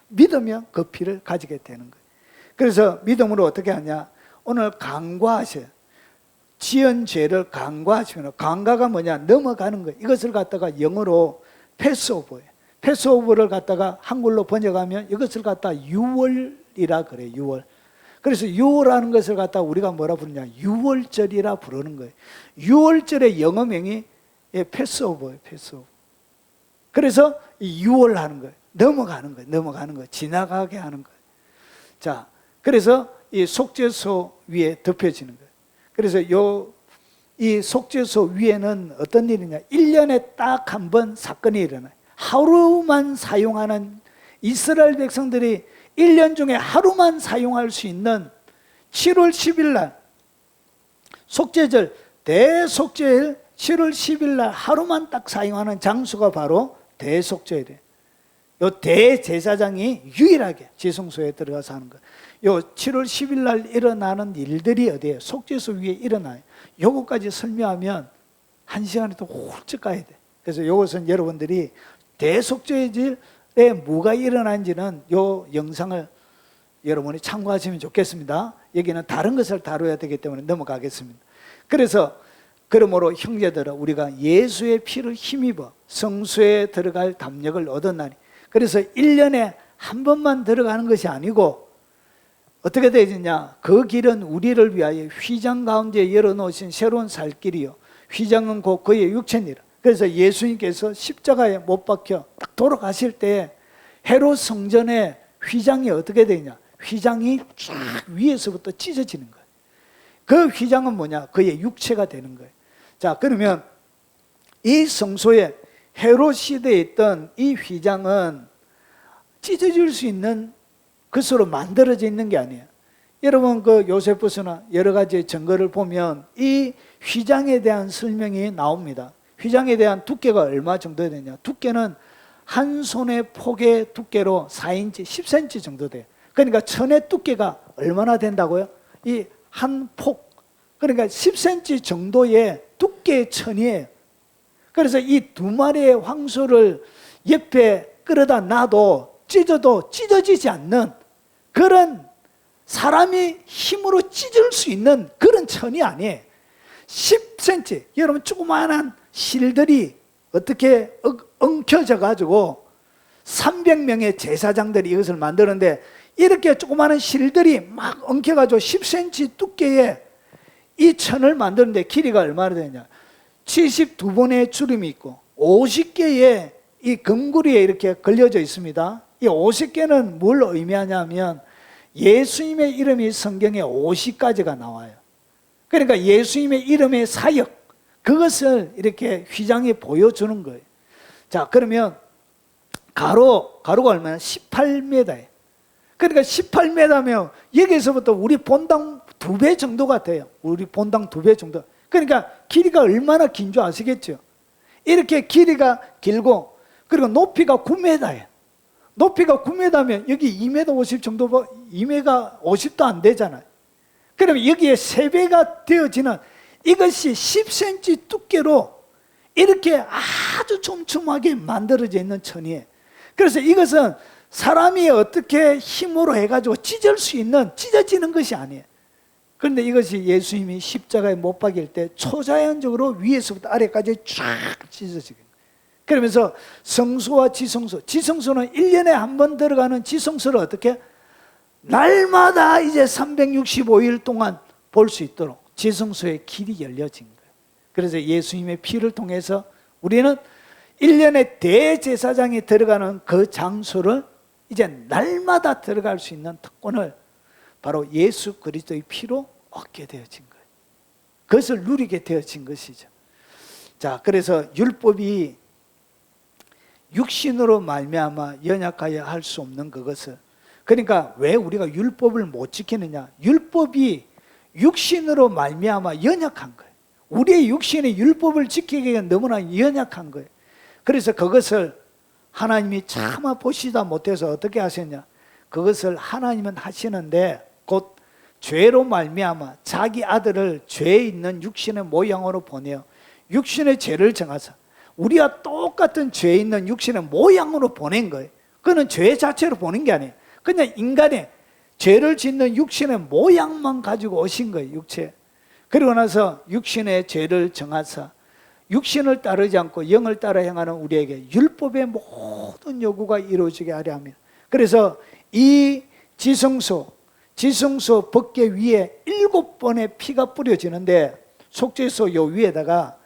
S1: 믿으면 그 피를 가지게 되는 거예요. 그래서 믿음으로 어떻게 하냐? 오늘 간과하셔요. 지은 죄를 간과하시면, 간과가 뭐냐? 넘어가는 거예요. 이것을 갖다가 영어로 패스오버예요. 패스오버를 갖다가 한글로 번역하면 이것을 갖다가 유월이라 그래요. 유월. 그래서 6월하는 것을 갖다가 우리가 뭐라 부르냐, 6월절이라 부르는 거예요. 6월절의 영어명이 패스오버예요. 패스오버. 그래서 이 6월 하는 거예요. 넘어가는 거예요. 지나가게 하는 거예요. 자, 그래서 이 속죄소 위에 덮여지는 거예요. 그래서 이 속죄소 위에는 어떤 일이냐, 1년에 딱 한 번 사건이 일어나요. 하루만 사용하는, 이스라엘 백성들이 1년 중에 하루만 사용할 수 있는 7월 10일 날 속죄절, 대속죄일 7월 10일 날 하루만 딱 사용하는 장소가 바로 대속죄일이에요. 요 대제사장이 유일하게 지성소에 들어가서 하는 거예요. 요 7월 10일 날 일어나는 일들이 어디에요? 속죄소 위에 일어나요. 요거까지 설명하면 1시간이 또 훌쩍 가야 돼. 그래서 요것은 여러분들이 대속죄일에 뭐가 일어난지는 요 영상을 여러분이 참고하시면 좋겠습니다. 여기는 다른 것을 다뤄야 되기 때문에 넘어가겠습니다. 그래서 그러므로 형제들아, 우리가 예수의 피를 힘입어 성소에 들어갈 담력을 얻었나니, 그래서 1년에 한 번만 들어가는 것이 아니고 어떻게 되느냐, 그 길은 우리를 위하여 휘장 가운데 열어놓으신 새로운 살 길이요, 휘장은 곧 그의 육체니라. 그래서 예수님께서 십자가에 못 박혀 딱 돌아가실 때 헤롯 성전의 휘장이 어떻게 되냐, 휘장이 쫙 위에서부터 찢어지는 거예요. 그 휘장은 뭐냐, 그의 육체가 되는 거예요. 자, 그러면 이 성소에 헤롯 시대에 있던 이 휘장은 찢어질 수 있는 것으로 만들어져 있는 게 아니에요. 여러분 그 요세푸스나 여러 가지 증거를 보면 이 휘장에 대한 설명이 나옵니다. 휘장에 대한 두께가 얼마 정도 되냐, 두께는 한 손의 폭의 두께로 4인치, 10cm 정도 돼요. 그러니까 천의 두께가 얼마나 된다고요? 이 한 폭, 그러니까 10cm 정도의 두께의 천이에요. 그래서 이 두 마리의 황소를 옆에 끌어다 놔도 찢어도 찢어지지 않는 그런, 사람이 힘으로 찢을 수 있는 그런 천이 아니에요. 10cm, 여러분 조그마한 실들이 어떻게 엉켜져 가지고 300명의 제사장들이 이것을 만드는데, 이렇게 조그마한 실들이 막 엉켜가지고 10cm 두께의 이 천을 만드는데 길이가 얼마나 되냐, 72번의 주름이 있고 50개의 이 금구리에 이렇게 걸려져 있습니다. 이 50개는 뭘 의미하냐면 예수님의 이름이 성경에 50가지가 나와요. 그러니까 예수님의 이름의 사역, 그것을 이렇게 휘장이 보여주는 거예요. 자, 그러면 가로가 얼마나? 18m예요. 그러니까 18m면 여기서부터 우리 본당 2배 정도가 돼요. 우리 본당 2배 정도. 그러니까 길이가 얼마나 긴 줄 아시겠죠? 이렇게 길이가 길고, 그리고 높이가 9m예요. 높이가 9m면 여기 2m 50 정도, 2m 50도 안 되잖아요. 그러면 여기에 3배가 되어지는, 이것이 10cm 두께로 이렇게 아주 촘촘하게 만들어져 있는 천이에요. 그래서 이것은 사람이 어떻게 힘으로 해가지고 찢어지는 것이 아니에요. 그런데 이것이 예수님이 십자가에 못 박일 때 초자연적으로 위에서부터 아래까지 쫙 찢어지게. 그러면서 성소와 지성소, 지성소는 1년에 한 번 들어가는 지성소를 어떻게? 날마다 이제 365일 동안 볼 수 있도록 지성소의 길이 열려진 거예요. 그래서 예수님의 피를 통해서 우리는 1년에 대제사장이 들어가는 그 장소를 이제 날마다 들어갈 수 있는 특권을 바로 예수 그리스도의 피로 얻게 되어진 거예요. 그것을 누리게 되어진 것이죠. 자, 그래서 율법이 육신으로 말미암아 연약하여 할 수 없는 그것을, 그러니까 왜 우리가 율법을 못 지키느냐, 율법이 육신으로 말미암아 연약한 거예요. 우리의 육신이 율법을 지키기가 너무나 연약한 거예요. 그래서 그것을 하나님이 차마 보시다 못해서 어떻게 하셨냐, 그것을 하나님은 하시는데 곧 죄로 말미암아 자기 아들을 죄 있는 육신의 모양으로 보내어 육신의 죄를 정하사 우리와 똑같은 죄 있는 육신의 모양으로 보낸 거예요. 그는 죄 자체로 보낸 게 아니에요. 그냥 인간의 죄를 짓는 육신의 모양만 가지고 오신 거예요. 육체. 그리고 나서 육신의 죄를 정하사 육신을 따르지 않고 영을 따라 행하는 우리에게 율법의 모든 요구가 이루어지게 하려 합니다. 그래서 이 지성소, 지성소 법궤 위에 7번의 피가 뿌려지는데 속죄소 요 위에다가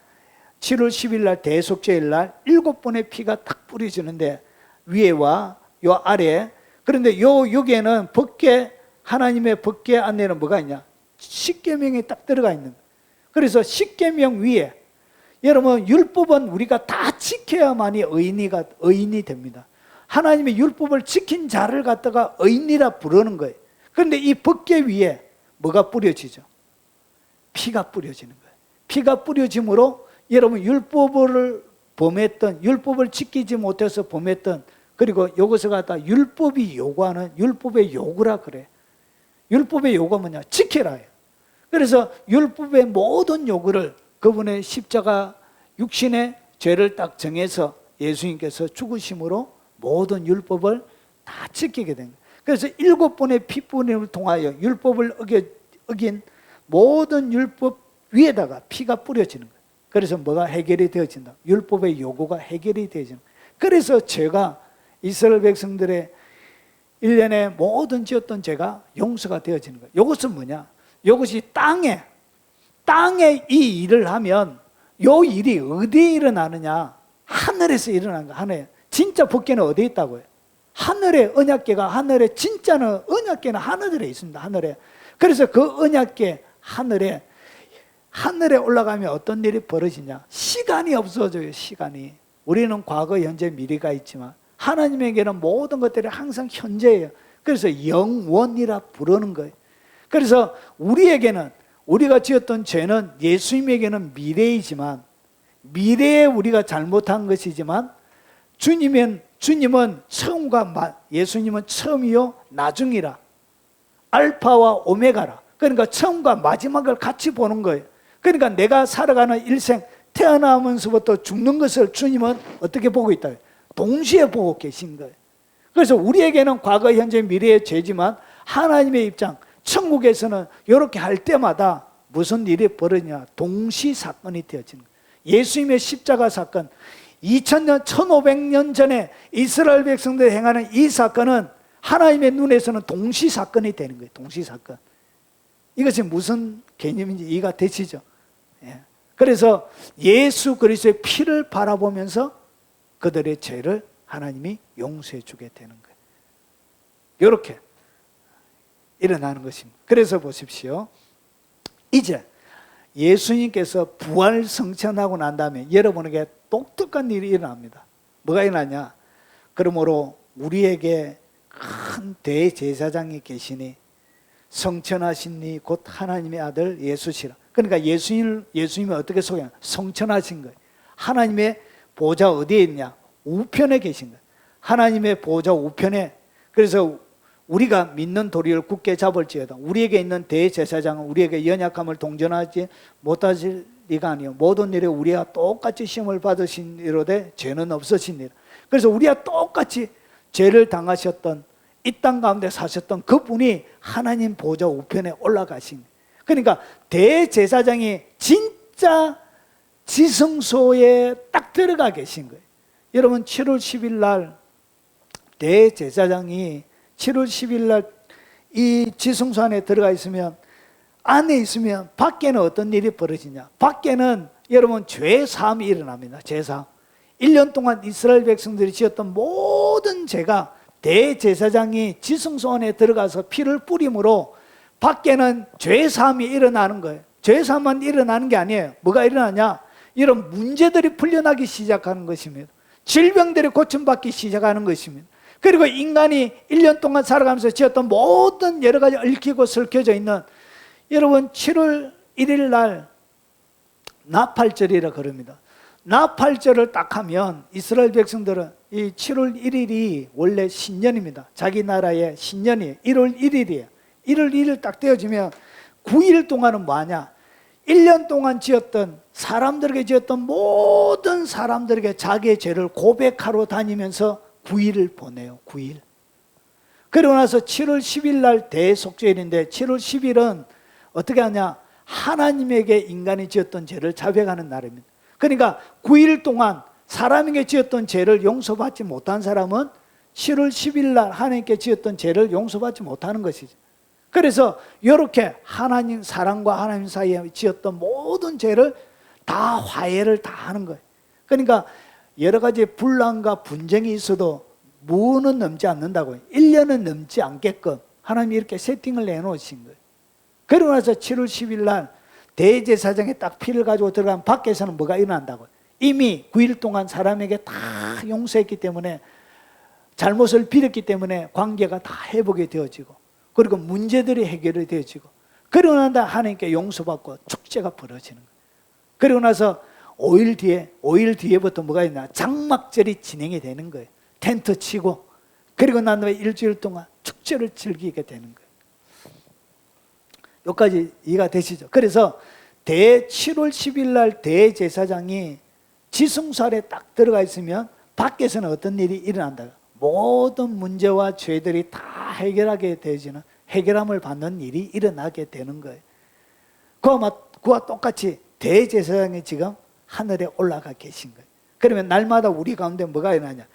S1: 7월 10일 날 대속죄일 날 7번의 피가 딱 뿌려지는데 위에와 요 아래, 그런데 여기에는 법궤, 하나님의 법궤 안에는 뭐가 있냐? 십계명이 딱 들어가 있는 거예요. 그래서 십계명 위에, 여러분 율법은 우리가 다 지켜야만이 의인이 됩니다. 하나님의 율법을 지킨 자를 갖다가 의인이라 부르는 거예요. 그런데 이 법궤 위에 뭐가 뿌려지죠? 피가 뿌려지는 거예요. 피가 뿌려짐으로 여러분 율법을 범했던, 율법을 지키지 못해서 범했던, 그리고 이것을 갖다 율법이 요구하는 율법의 요구라 그래. 율법의 요구가 뭐냐? 지켜라. 그래서 율법의 모든 요구를 그분의 십자가 육신의 죄를 딱 정해서 예수님께서 죽으심으로 모든 율법을 다 지키게 된 거예요. 그래서 7번의 피뿌림을 통하여 율법을 어긴 모든 율법 위에다가 피가 뿌려지는 거예요. 그래서 뭐가 해결이 되어진다? 율법의 요구가 해결이 되어지는 거예요. 그래서 죄가 이스라엘 백성들의 1년에 모든 지었던 죄가 용서가 되어지는 거예요. 이것은 뭐냐? 이것이 땅에 이 일을 하면 이 일이 어디에 일어나느냐? 하늘에서 일어나는 거예요. 하늘에. 진짜 법궤는 어디에 있다고요? 하늘에. 언약궤가 하늘에, 진짜는 언약궤는 하늘에 있습니다. 하늘에. 그래서 그 언약궤 하늘에 올라가면 어떤 일이 벌어지냐? 시간이 없어져요. 시간이. 우리는 과거, 현재, 미래가 있지만 하나님에게는 모든 것들이 항상 현재예요. 그래서 영원이라 부르는 거예요. 그래서 우리에게는, 우리가 지었던 죄는 예수님에게는 미래이지만, 미래에 우리가 잘못한 것이지만, 주님은 처음과 예수님은 처음이요 나중이라, 알파와 오메가라. 그러니까 처음과 마지막을 같이 보는 거예요. 그러니까 내가 살아가는 일생, 태어나면서부터 죽는 것을 주님은 어떻게 보고 있다? 동시에 보고 계신 거예요. 그래서 우리에게는 과거, 현재, 미래의 죄지만 하나님의 입장, 천국에서는 이렇게 할 때마다 무슨 일이 벌어지냐? 동시 사건이 되어지는 거예요. 예수님의 십자가 사건, 2000년, 1500년 전에 이스라엘 백성들이 행하는 이 사건은 하나님의 눈에서는 동시 사건이 되는 거예요. 동시 사건. 이것이 무슨 개념인지 이해가 되시죠? 예. 그래서 예수 그리스도의 피를 바라보면서 그들의 죄를 하나님이 용서해 주게 되는 거예요. 이렇게 일어나는 것입니다. 그래서 보십시오. 이제 예수님께서 부활 성천하고 난 다음에 여러분에게 독특한 일이 일어납니다. 뭐가 일어나냐? 그러므로 우리에게 큰 대제사장이 계시니 성천하신 이 곧 하나님의 아들 예수시라. 그러니까 예수님이 어떻게 소개하냐? 성천하신 거예요. 하나님의 보좌 어디에 있냐? 우편에 계신 거예요. 하나님의 보좌 우편에. 그래서 우리가 믿는 도리를 굳게 잡을지어다. 우리에게 있는 대제사장은 우리에게 연약함을 동전하지 못하실 리가 아니요 모든 일에 우리와 똑같이 시험을 받으신 이로되 죄는 없으시니라. 그래서 우리와 똑같이 죄를 당하셨던, 이 땅 가운데 사셨던 그분이 하나님 보좌 우편에 올라가신 거예요. 그러니까 대제사장이 진짜 지성소에 딱 들어가 계신 거예요. 여러분 7월 10일 날 대제사장이 7월 10일 날 이 지성소 안에 들어가 있으면, 안에 있으면 밖에는 어떤 일이 벌어지냐? 밖에는 여러분 죄사함이 일어납니다. 죄사함. 1년 동안 이스라엘 백성들이 지었던 모든 죄가 대제사장이 지성소 안에 들어가서 피를 뿌림으로 밖에는 죄사함이 일어나는 거예요. 죄사함만 일어나는 게 아니에요. 뭐가 일어나냐? 이런 문제들이 풀려나기 시작하는 것입니다. 질병들이 고침받기 시작하는 것입니다. 그리고 인간이 1년 동안 살아가면서 지었던 모든 여러 가지 얽히고 설켜져 있는, 여러분 7월 1일 날 나팔절이라 그럽니다. 나팔절을 딱 하면 이스라엘 백성들은 이 7월 1일이 원래 신년입니다. 자기 나라의 신년이에요. 1월 1일이에요. 1월 1일 딱 되어지면 9일 동안은 뭐하냐? 1년 동안 지었던, 사람들에게 지었던 모든 사람들에게 자기의 죄를 고백하러 다니면서 9일을 보내요. 9일. 그러고 나서 7월 10일 날 대속죄일인데 7월 10일은 어떻게 하냐? 하나님에게 인간이 지었던 죄를 자백하는 날입니다. 그러니까 9일 동안 사람에게 지었던 죄를 용서받지 못한 사람은 7월 10일 날 하나님께 지었던 죄를 용서받지 못하는 것이죠. 그래서 이렇게 하나님 사랑과 하나님 사이에 지었던 모든 죄를 다 화해를 다 하는 거예요. 그러니까 여러 가지 분란과 분쟁이 있어도 무는 넘지 않는다고요. 1년은 넘지 않게끔 하나님이 이렇게 세팅을 내놓으신 거예요. 그러고 나서 7월 10일 날 대제사장에 딱 피를 가지고 들어가면 밖에서는 뭐가 일어난다고요. 이미 9일 동안 사람에게 다 용서했기 때문에, 잘못을 빌었기 때문에 관계가 다 회복이 되어지고, 그리고 문제들이 해결이 되어지고, 그러고 나서 하나님께 용서받고 축제가 벌어지는 거예요. 그리고 나서 5일 뒤에부터 뭐가 있나? 장막절이 진행이 되는 거예요. 텐트 치고, 그리고 난 다음에 일주일 동안 축제를 즐기게 되는 거예요. 여기까지 이해가 되시죠? 그래서 7월 10일 날 대제사장이 지성소에 딱 들어가 있으면 밖에서는 어떤 일이 일어난다? 모든 문제와 죄들이 다 해결하게 되지는, 해결함을 받는 일이 일어나게 되는 거예요. 그와 똑같이 대제사장이 지금 하늘에 올라가 계신 거예요. 그러면 날마다 우리 가운데 뭐가 일어나냐?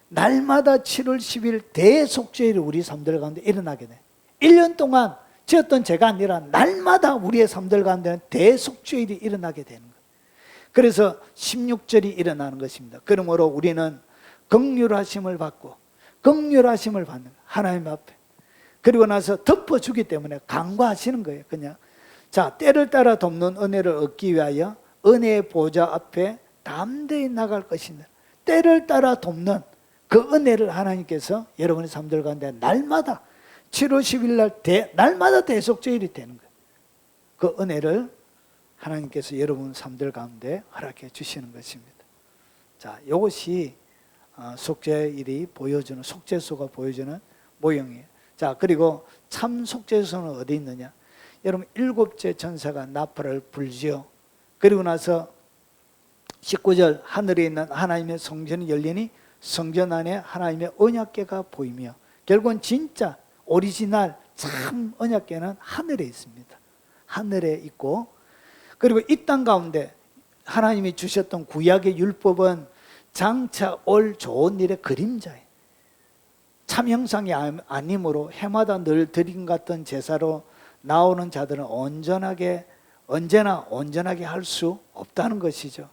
S1: 날마다 7월 10일 대속죄일이 우리 삶들 가운데 일어나게 돼. 1년 동안 지었던 죄가 아니라 날마다 우리의 삶들 가운데는 대속죄일이 일어나게 되는 거예요. 그래서 16절이 일어나는 것입니다. 그러므로 우리는 긍휼하심을 받고 긍휼하심을 받는 거예요. 하나님 앞에. 그리고 나서 덮어주기 때문에 간과하시는 거예요. 그냥 자, 때를 따라 돕는 은혜를 얻기 위하여 은혜의 보좌 앞에 담대히 나갈 것이다. 때를 따라 돕는 그 은혜를 하나님께서 여러분의 삶들 가운데 날마다 7월 10일 날 날마다 대속죄일이 되는 거예요. 그 은혜를 하나님께서 여러분 삶들 가운데 허락해 주시는 것입니다. 자, 이것이 속죄일이 보여주는, 속죄소가 보여주는 모형이에요. 자, 그리고 참 속죄소는 어디 있느냐? 여러분 7째 천사가 나팔을 불지요. 그리고 나서 19절 하늘에 있는 하나님의 성전이 열리니 성전 안에 하나님의 언약궤가 보이며, 결국은 진짜 오리지널 참 언약궤는 하늘에 있습니다. 하늘에 있고, 그리고 이 땅 가운데 하나님이 주셨던 구약의 율법은 장차 올 좋은 일의 그림자예요. 참 형상이 아니므로 해마다 늘 드림 같은 제사로 나오는 자들은 언제나 온전하게 할 수 없다는 것이죠.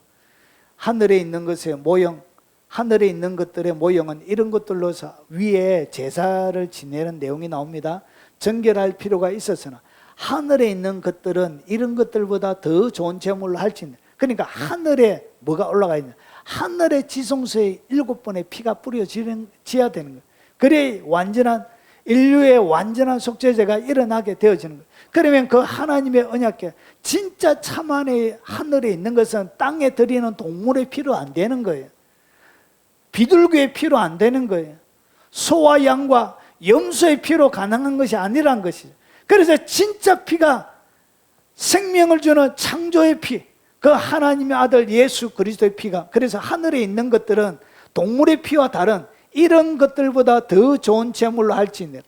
S1: 하늘에 있는 것의 모형, 하늘에 있는 것들의 모형은 이런 것들로서 위에 제사를 지내는 내용이 나옵니다. 정결할 필요가 있었으나 하늘에 있는 것들은 이런 것들보다 더 좋은 제물로 할지. 그러니까 하늘에 뭐가 올라가 있냐? 하늘의 지성소에 7번의 피가 뿌려져야 되는 거예요. 그래 완전한 인류의 완전한 속죄제가 일어나게 되어지는 거예요. 그러면 그 하나님의 언약궤, 진짜 참 안에 하늘에 있는 것은 땅에 들이는 동물의 피로 안 되는 거예요. 비둘기의 피로 안 되는 거예요. 소와 양과 염소의 피로 가능한 것이 아니란 것이죠. 그래서 진짜 피가 생명을 주는 창조의 피, 그 하나님의 아들 예수 그리스도의 피가, 그래서 하늘에 있는 것들은 동물의 피와 다른 이런 것들보다 더 좋은 제물로 할지니라.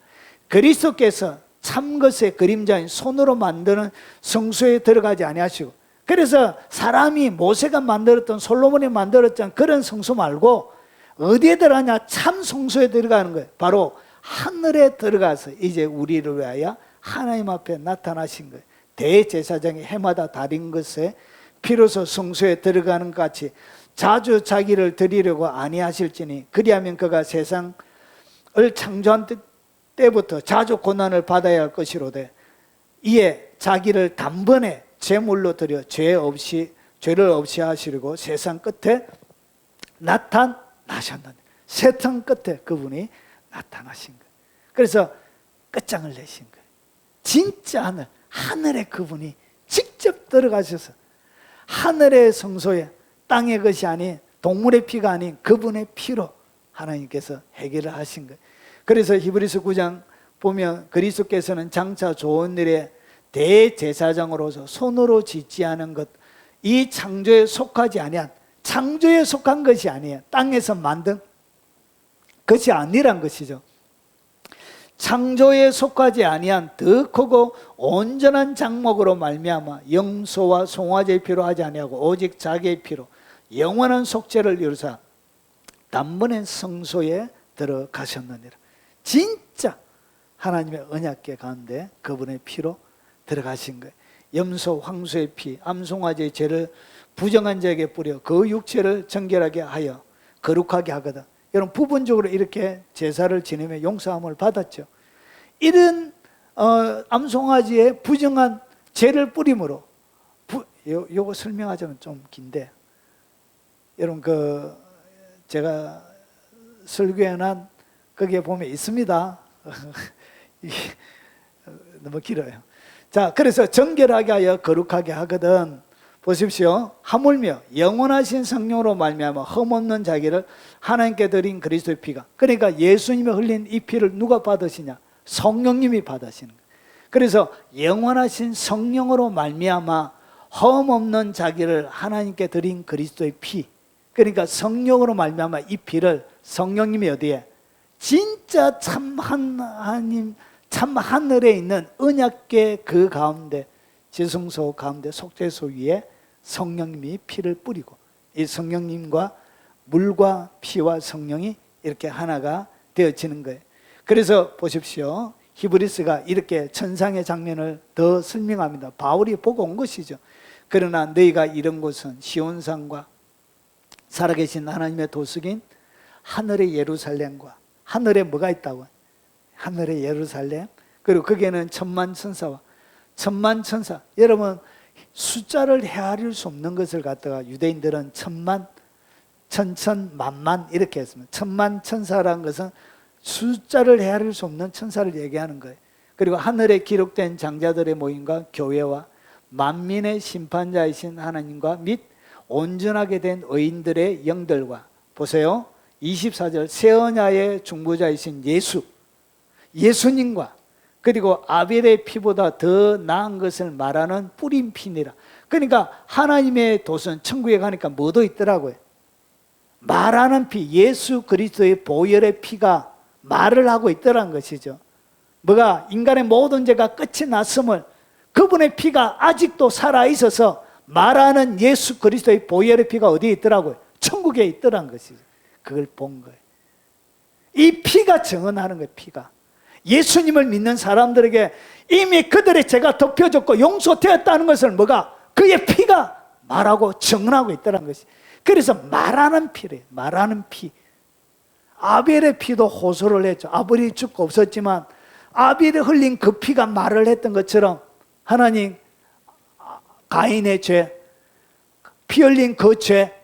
S1: 그리스도께서 참 것의 그림자인 손으로 만드는 성소에 들어가지 아니하시고, 그래서 사람이 모세가 만들었던, 솔로몬이 만들었던 그런 성소 말고 어디에 들어가냐? 참 성소에 들어가는 거예요. 바로 하늘에 들어가서 이제 우리를 위하여 하나님 앞에 나타나신 거예요. 대제사장이 해마다 다른 것에 비로소 성소에 들어가는 것 같이 자주 자기를 드리려고 아니하실지니, 그리하면 그가 세상을 창조한 때부터 자주 고난을 받아야 할 것이로되 이에 자기를 단번에 제물로 드려 죄를 없이 하시려고 세상 끝에 나타나셨는데, 세상 끝에 그분이 나타나신 거예요. 그래서 끝장을 내신 거예요. 진짜 하늘에 그분이 직접 들어가셔서 하늘의 성소에, 땅의 것이 아닌 동물의 피가 아닌 그분의 피로 하나님께서 해결을 하신 거예요. 그래서 히브리서 9장 보면 그리스도께서는 장차 좋은 일에 대제사장으로서 손으로 짓지 않은 것, 이 창조에 속하지 아니한, 창조에 속한 것이 아니에요. 땅에서 만든 것이 아니란 것이죠. 창조에 속하지 아니한 더 크고 온전한 장목으로 말미암아 염소와 송아지의 피로 하지 아니하고 오직 자기의 피로 영원한 속죄를 이루사 단번에 성소에 들어가셨느니라. 진짜 하나님의 언약궤 가운데 그분의 피로 들어가신 거예요. 염소, 황소의 피, 암송아지의 죄를 부정한 자에게 뿌려 그 육체를 정결하게 하여 거룩하게 하거든. 여러분 부분적으로 이렇게 제사를 지내며 용서함을 받았죠. 이런 암송아지의 부정한 죄를 뿌림으로 요거 설명하자면 좀 긴데, 여러분 제가 설교해놓은 거기에 보면 있습니다. 너무 길어요. 자, 그래서 정결하게 하여 거룩하게 하거든. 보십시오. 하물며 영원하신 성령으로 말미암아 흠없는 자기를 하나님께 드린 그리스도의 피가, 그러니까 예수님이 흘린 이 피를 누가 받으시냐? 성령님이 받으시는 거예요. 그래서 영원하신 성령으로 말미암아 흠없는 자기를 하나님께 드린 그리스도의 피, 그러니까 성령으로 말미암아 이 피를 성령님이 어디에? 진짜 참 하나님, 참 하늘에 있는 언약궤 그 가운데, 지성소 가운데 속죄소 위에 성령님이 피를 뿌리고, 이 성령님과 물과 피와 성령이 이렇게 하나가 되어지는 거예요. 그래서 보십시오. 히브리스가 이렇게 천상의 장면을 더 설명합니다. 바울이 보고 온 것이죠. 그러나 너희가 이런 곳은 시온산과 살아계신 하나님의 도석인 하늘의 예루살렘과, 하늘에 뭐가 있다고? 하늘의 예루살렘, 그리고 거기에는 천만 천사와 천만 천사. 여러분 숫자를 헤아릴 수 없는 것을 갖다가 유대인들은 천만, 천천, 만만 이렇게 했습니다. 천만 천사라는 것은 숫자를 헤아릴 수 없는 천사를 얘기하는 거예요. 그리고 하늘에 기록된 장자들의 모임과 교회와 만민의 심판자이신 하나님과 및 온전하게 된 의인들의 영들과, 보세요 24절, 새 언약의 중보자이신 예수님과, 그리고 아벨의 피보다 더 나은 것을 말하는 뿌린 피니라. 그러니까 하나님의 도선 천국에 가니까 뭐도 있더라고요. 말하는 피, 예수 그리스도의 보혈의 피가 말을 하고 있더라는 것이죠. 뭐가? 인간의 모든 죄가 끝이 났음을, 그분의 피가 아직도 살아있어서 말하는 예수 그리스도의 보혈의 피가 어디에 있더라고요? 천국에 있더라는 것이죠. 그걸 본 거예요. 이 피가 증언하는 거예요. 피가 예수님을 믿는 사람들에게 이미 그들의 죄가 덮여졌고 용서되었다는 것을 뭐가? 그의 피가 말하고 증언하고 있더라는 것이. 그래서 말하는 피래요. 말하는 피. 아벨의 피도 호소를 했죠. 아벨이 죽고 없었지만 아벨이 흘린 그 피가 말을 했던 것처럼 하나님, 가인의 죄, 피 흘린 그 죄,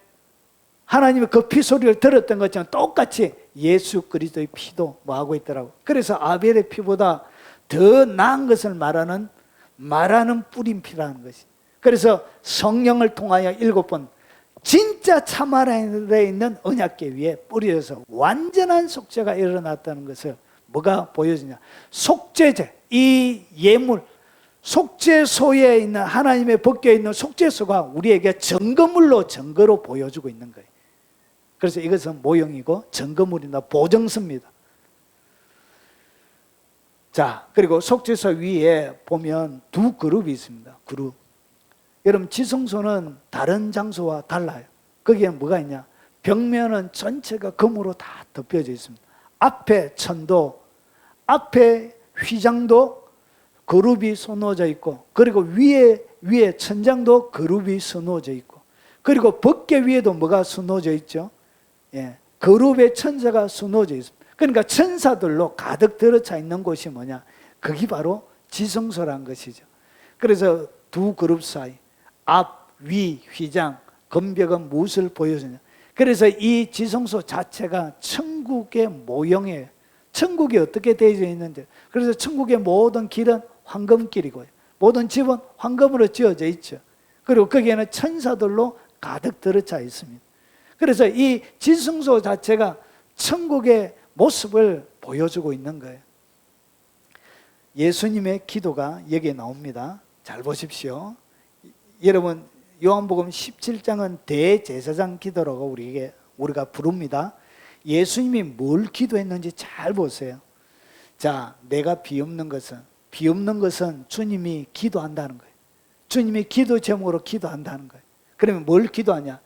S1: 하나님의 그 피 소리를 들었던 것처럼 똑같이 예수 그리스도의 피도 뭐 하고 있더라고. 그래서 아벨의 피보다 더 나은 것을 말하는 뿌린 피라는 것이. 그래서 성령을 통하여 7번 진짜 참하늘에 있는 언약궤 위에 뿌려져서 완전한 속죄가 일어났다는 것을 뭐가 보여주냐? 속죄제, 이 예물, 속죄소에 있는 하나님의 벗겨 있는 속죄소가 우리에게 증거로 보여주고 있는 거예요. 그래서 이것은 모형이고 증거물이나 보정서입니다. 자, 그리고 속죄소 위에 보면 두 그룹이 있습니다. 그룹. 여러분 지성소는 다른 장소와 달라요. 거기에는 뭐가 있냐? 벽면은 전체가 금으로 다 덮여져 있습니다. 앞에 천도, 앞에 휘장도 그룹이 서놓져 있고, 그리고 위에 천장도 그룹이 서놓져 있고, 그리고 벗개 위에도 뭐가 서놓져 있죠? 예, 그룹의 천사가 서놓져 있습니다. 그러니까 천사들로 가득 들어차 있는 곳이 뭐냐? 그게 바로 지성소란 것이죠. 그래서 두 그룹 사이, 앞, 위, 휘장, 금벽은 무엇을 보여주냐? 그래서 이 지성소 자체가 천국의 모형이에요. 천국이 어떻게 되어져 있는데, 그래서 천국의 모든 길은 황금길이고요, 모든 집은 황금으로 지어져 있죠. 그리고 거기에는 천사들로 가득 들어차 있습니다. 그래서 이 지성소 자체가 천국의 모습을 보여주고 있는 거예요. 예수님의 기도가 여기에 나옵니다. 잘 보십시오. 여러분 요한복음 17장은 대제사장 기도라고 우리가 부릅니다. 예수님이 뭘 기도했는지 잘 보세요. 자, 내가 비없는 것은 주님이 기도한다는 거예요. 주님이 기도 제목으로 기도한다는 거예요. 그러면 뭘 기도하냐?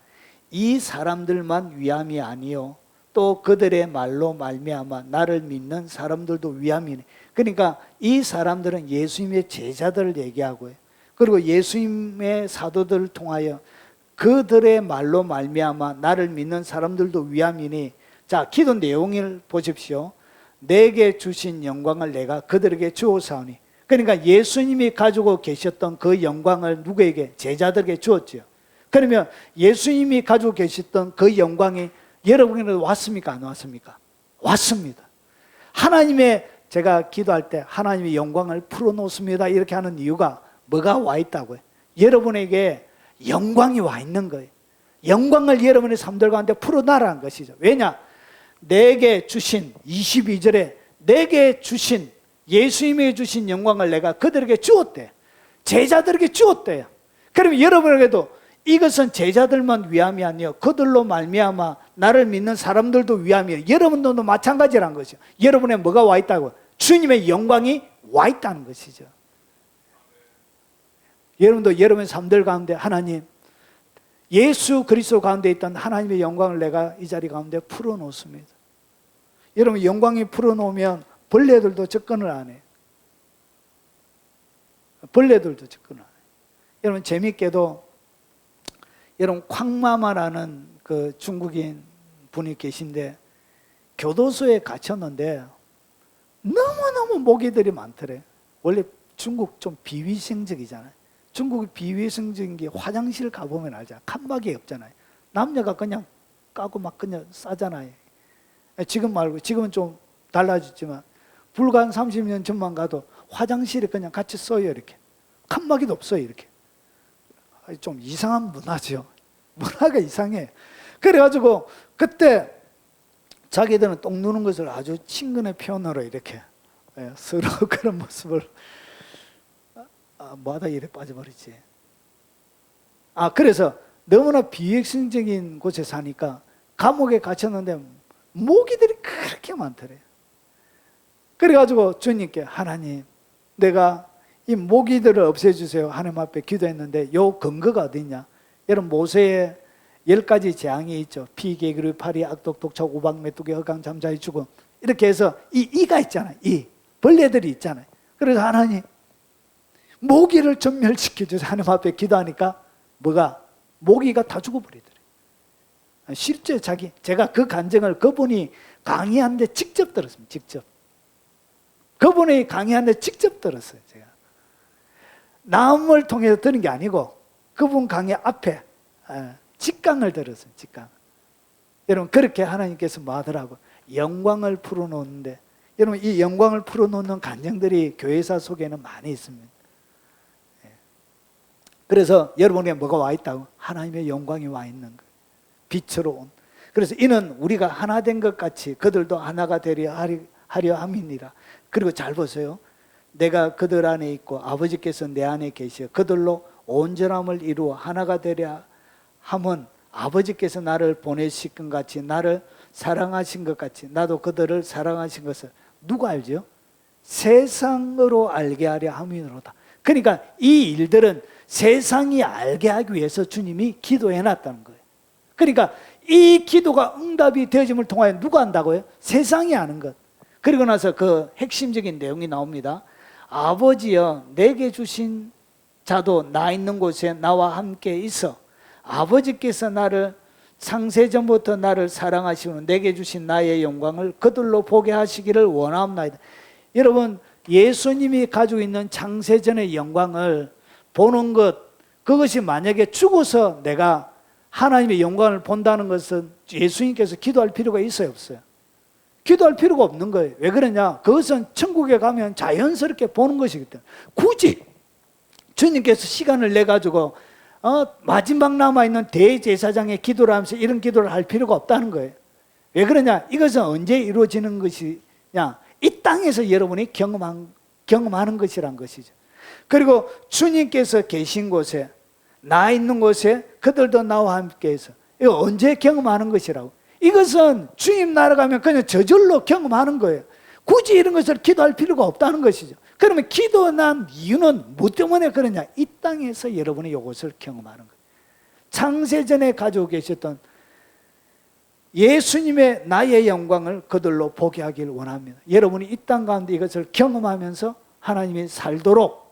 S1: 이 사람들만 위함이 아니요, 또 그들의 말로 말미암아 나를 믿는 사람들도 위함이네. 그러니까 이 사람들은 예수님의 제자들을 얘기하고요. 그리고 예수님의 사도들을 통하여 그들의 말로 말미암아 나를 믿는 사람들도 위함이니, 자, 기도 내용을 보십시오. 내게 주신 영광을 내가 그들에게 주었사오니. 그러니까 예수님이 가지고 계셨던 그 영광을 누구에게? 제자들에게 주었지요. 그러면 예수님이 가지고 계셨던 그 영광이 여러분에게 왔습니까? 안 왔습니까? 왔습니다. 하나님의, 제가 기도할 때 하나님의 영광을 풀어놓습니다 이렇게 하는 이유가 뭐가 와 있다고요? 여러분에게 영광이 와 있는 거예요. 영광을 여러분의 삶들 가운데 풀어놔라는 것이죠. 왜냐? 내게 주신, 22절에 내게 주신, 예수님이 주신 영광을 내가 그들에게 주었대. 제자들에게 주었대요. 그러면 여러분에게도 이것은 제자들만 위함이 아니요, 그들로 말미암아 나를 믿는 사람들도 위함이에요. 여러분들도 마찬가지라는 것이죠. 여러분에 뭐가 와 있다고? 주님의 영광이 와 있다는 것이죠. 여러분도 여러분의 삶들 가운데 하나님, 예수 그리스도 가운데 있던 하나님의 영광을 내가 이 자리 가운데 풀어놓습니다. 여러분, 영광이 풀어놓으면 벌레들도 접근을 안 해요. 벌레들도 접근을 안 해요. 여러분, 재밌게도 여러분, 쾅마마라는 그 중국인 분이 계신데 교도소에 갇혔는데 너무너무 모기들이 많더래. 원래 중국 좀 비위생적이잖아요. 중국이 비위생적인 게 화장실 가보면 알잖아요. 칸막이 없잖아요. 남녀가 그냥 까고 막 그냥 싸잖아요. 지금 말고, 지금은 좀 달라졌지만 불과 한 30년 전만 가도 화장실에 그냥 같이 써요. 이렇게 칸막이도 없어요. 이렇게 좀 이상한 문화죠. 문화가 이상해. 그래가지고 그때 자기들은 똥 누는 것을 아주 친근의 표현으로 이렇게 서로 그런 모습을, 뭐하다 이래 빠져버리지. 그래서 너무나 비획성적인 곳에 사니까 감옥에 갇혔는데 모기들이 그렇게 많더래요. 그래가지고 주님께, 하나님, 내가 이 모기들을 없애주세요 하나님 앞에 기도했는데 요 근거가 어디냐? 여러분, 모세의 10가지 재앙이 있죠. 피, 개구리, 파리, 악독, 독착, 우박, 메뚜기, 흑강, 잠자의 죽음, 이렇게 해서 이가 있잖아요. 이 벌레들이 있잖아요. 그래서 하나님, 모기를 전멸시켜주세요 하나님 앞에 기도하니까 뭐가? 모기가 다 죽어버리더래요. 실제 제가 그 간증을 그분이 강의하는데 직접 들었습니다. 직접. 그분이 강의하는데 직접 들었어요. 제가 남을 통해서 들은 게 아니고 그분 강의 앞에 직강을 들었어요. 직강. 여러분, 그렇게 하나님께서 뭐 하더라고? 영광을 풀어놓는데, 여러분, 이 영광을 풀어놓는 간증들이 교회사 속에는 많이 있습니다. 그래서 여러분에게 뭐가 와 있다고? 하나님의 영광이 와 있는 거예요. 빛으로 온. 그래서 이는 우리가 하나 된 것 같이 그들도 하나가 되려 하려 함이니라. 그리고 잘 보세요. 내가 그들 안에 있고 아버지께서 내 안에 계시어 그들로 온전함을 이루어 하나가 되려 함은 아버지께서 나를 보내신 것 같이 나를 사랑하신 것 같이 나도 그들을 사랑하신 것을 누가 알죠? 세상으로 알게 하려 함이로다. 그러니까 이 일들은 세상이 알게 하기 위해서 주님이 기도해 놨다는 거예요. 그러니까 이 기도가 응답이 되어짐을 통하여 누가 안다고요? 세상이 아는 것. 그리고 나서 그 핵심적인 내용이 나옵니다. 아버지여, 내게 주신 자도 나 있는 곳에 나와 함께 있어 아버지께서 나를 창세전부터 나를 사랑하시고 내게 주신 나의 영광을 그들로 보게 하시기를 원하옵나이다. 여러분, 예수님이 가지고 있는 창세전의 영광을 보는 것, 그것이 만약에 죽어서 내가 하나님의 영광을 본다는 것은 예수님께서 기도할 필요가 있어요, 없어요? 기도할 필요가 없는 거예요. 왜 그러냐? 그것은 천국에 가면 자연스럽게 보는 것이기 때문에 굳이 주님께서 시간을 내가지고 마지막 남아있는 대제사장의 기도를 하면서 이런 기도를 할 필요가 없다는 거예요. 왜 그러냐? 이것은 언제 이루어지는 것이냐? 이 땅에서 여러분이 경험하는 것이란 것이죠. 그리고 주님께서 계신 곳에, 나 있는 곳에 그들도 나와 함께해서 이거 언제 경험하는 것이라고? 이것은 주님 나라 가면 그냥 저절로 경험하는 거예요. 굳이 이런 것을 기도할 필요가 없다는 것이죠. 그러면 기도한 이유는 뭐 때문에 그러냐? 이 땅에서 여러분이 이것을 경험하는 거예요. 창세전에 가지고 계셨던 예수님의 나의 영광을 그들로 보게 하길 원합니다. 여러분이 이 땅 가운데 이것을 경험하면서 하나님이 살도록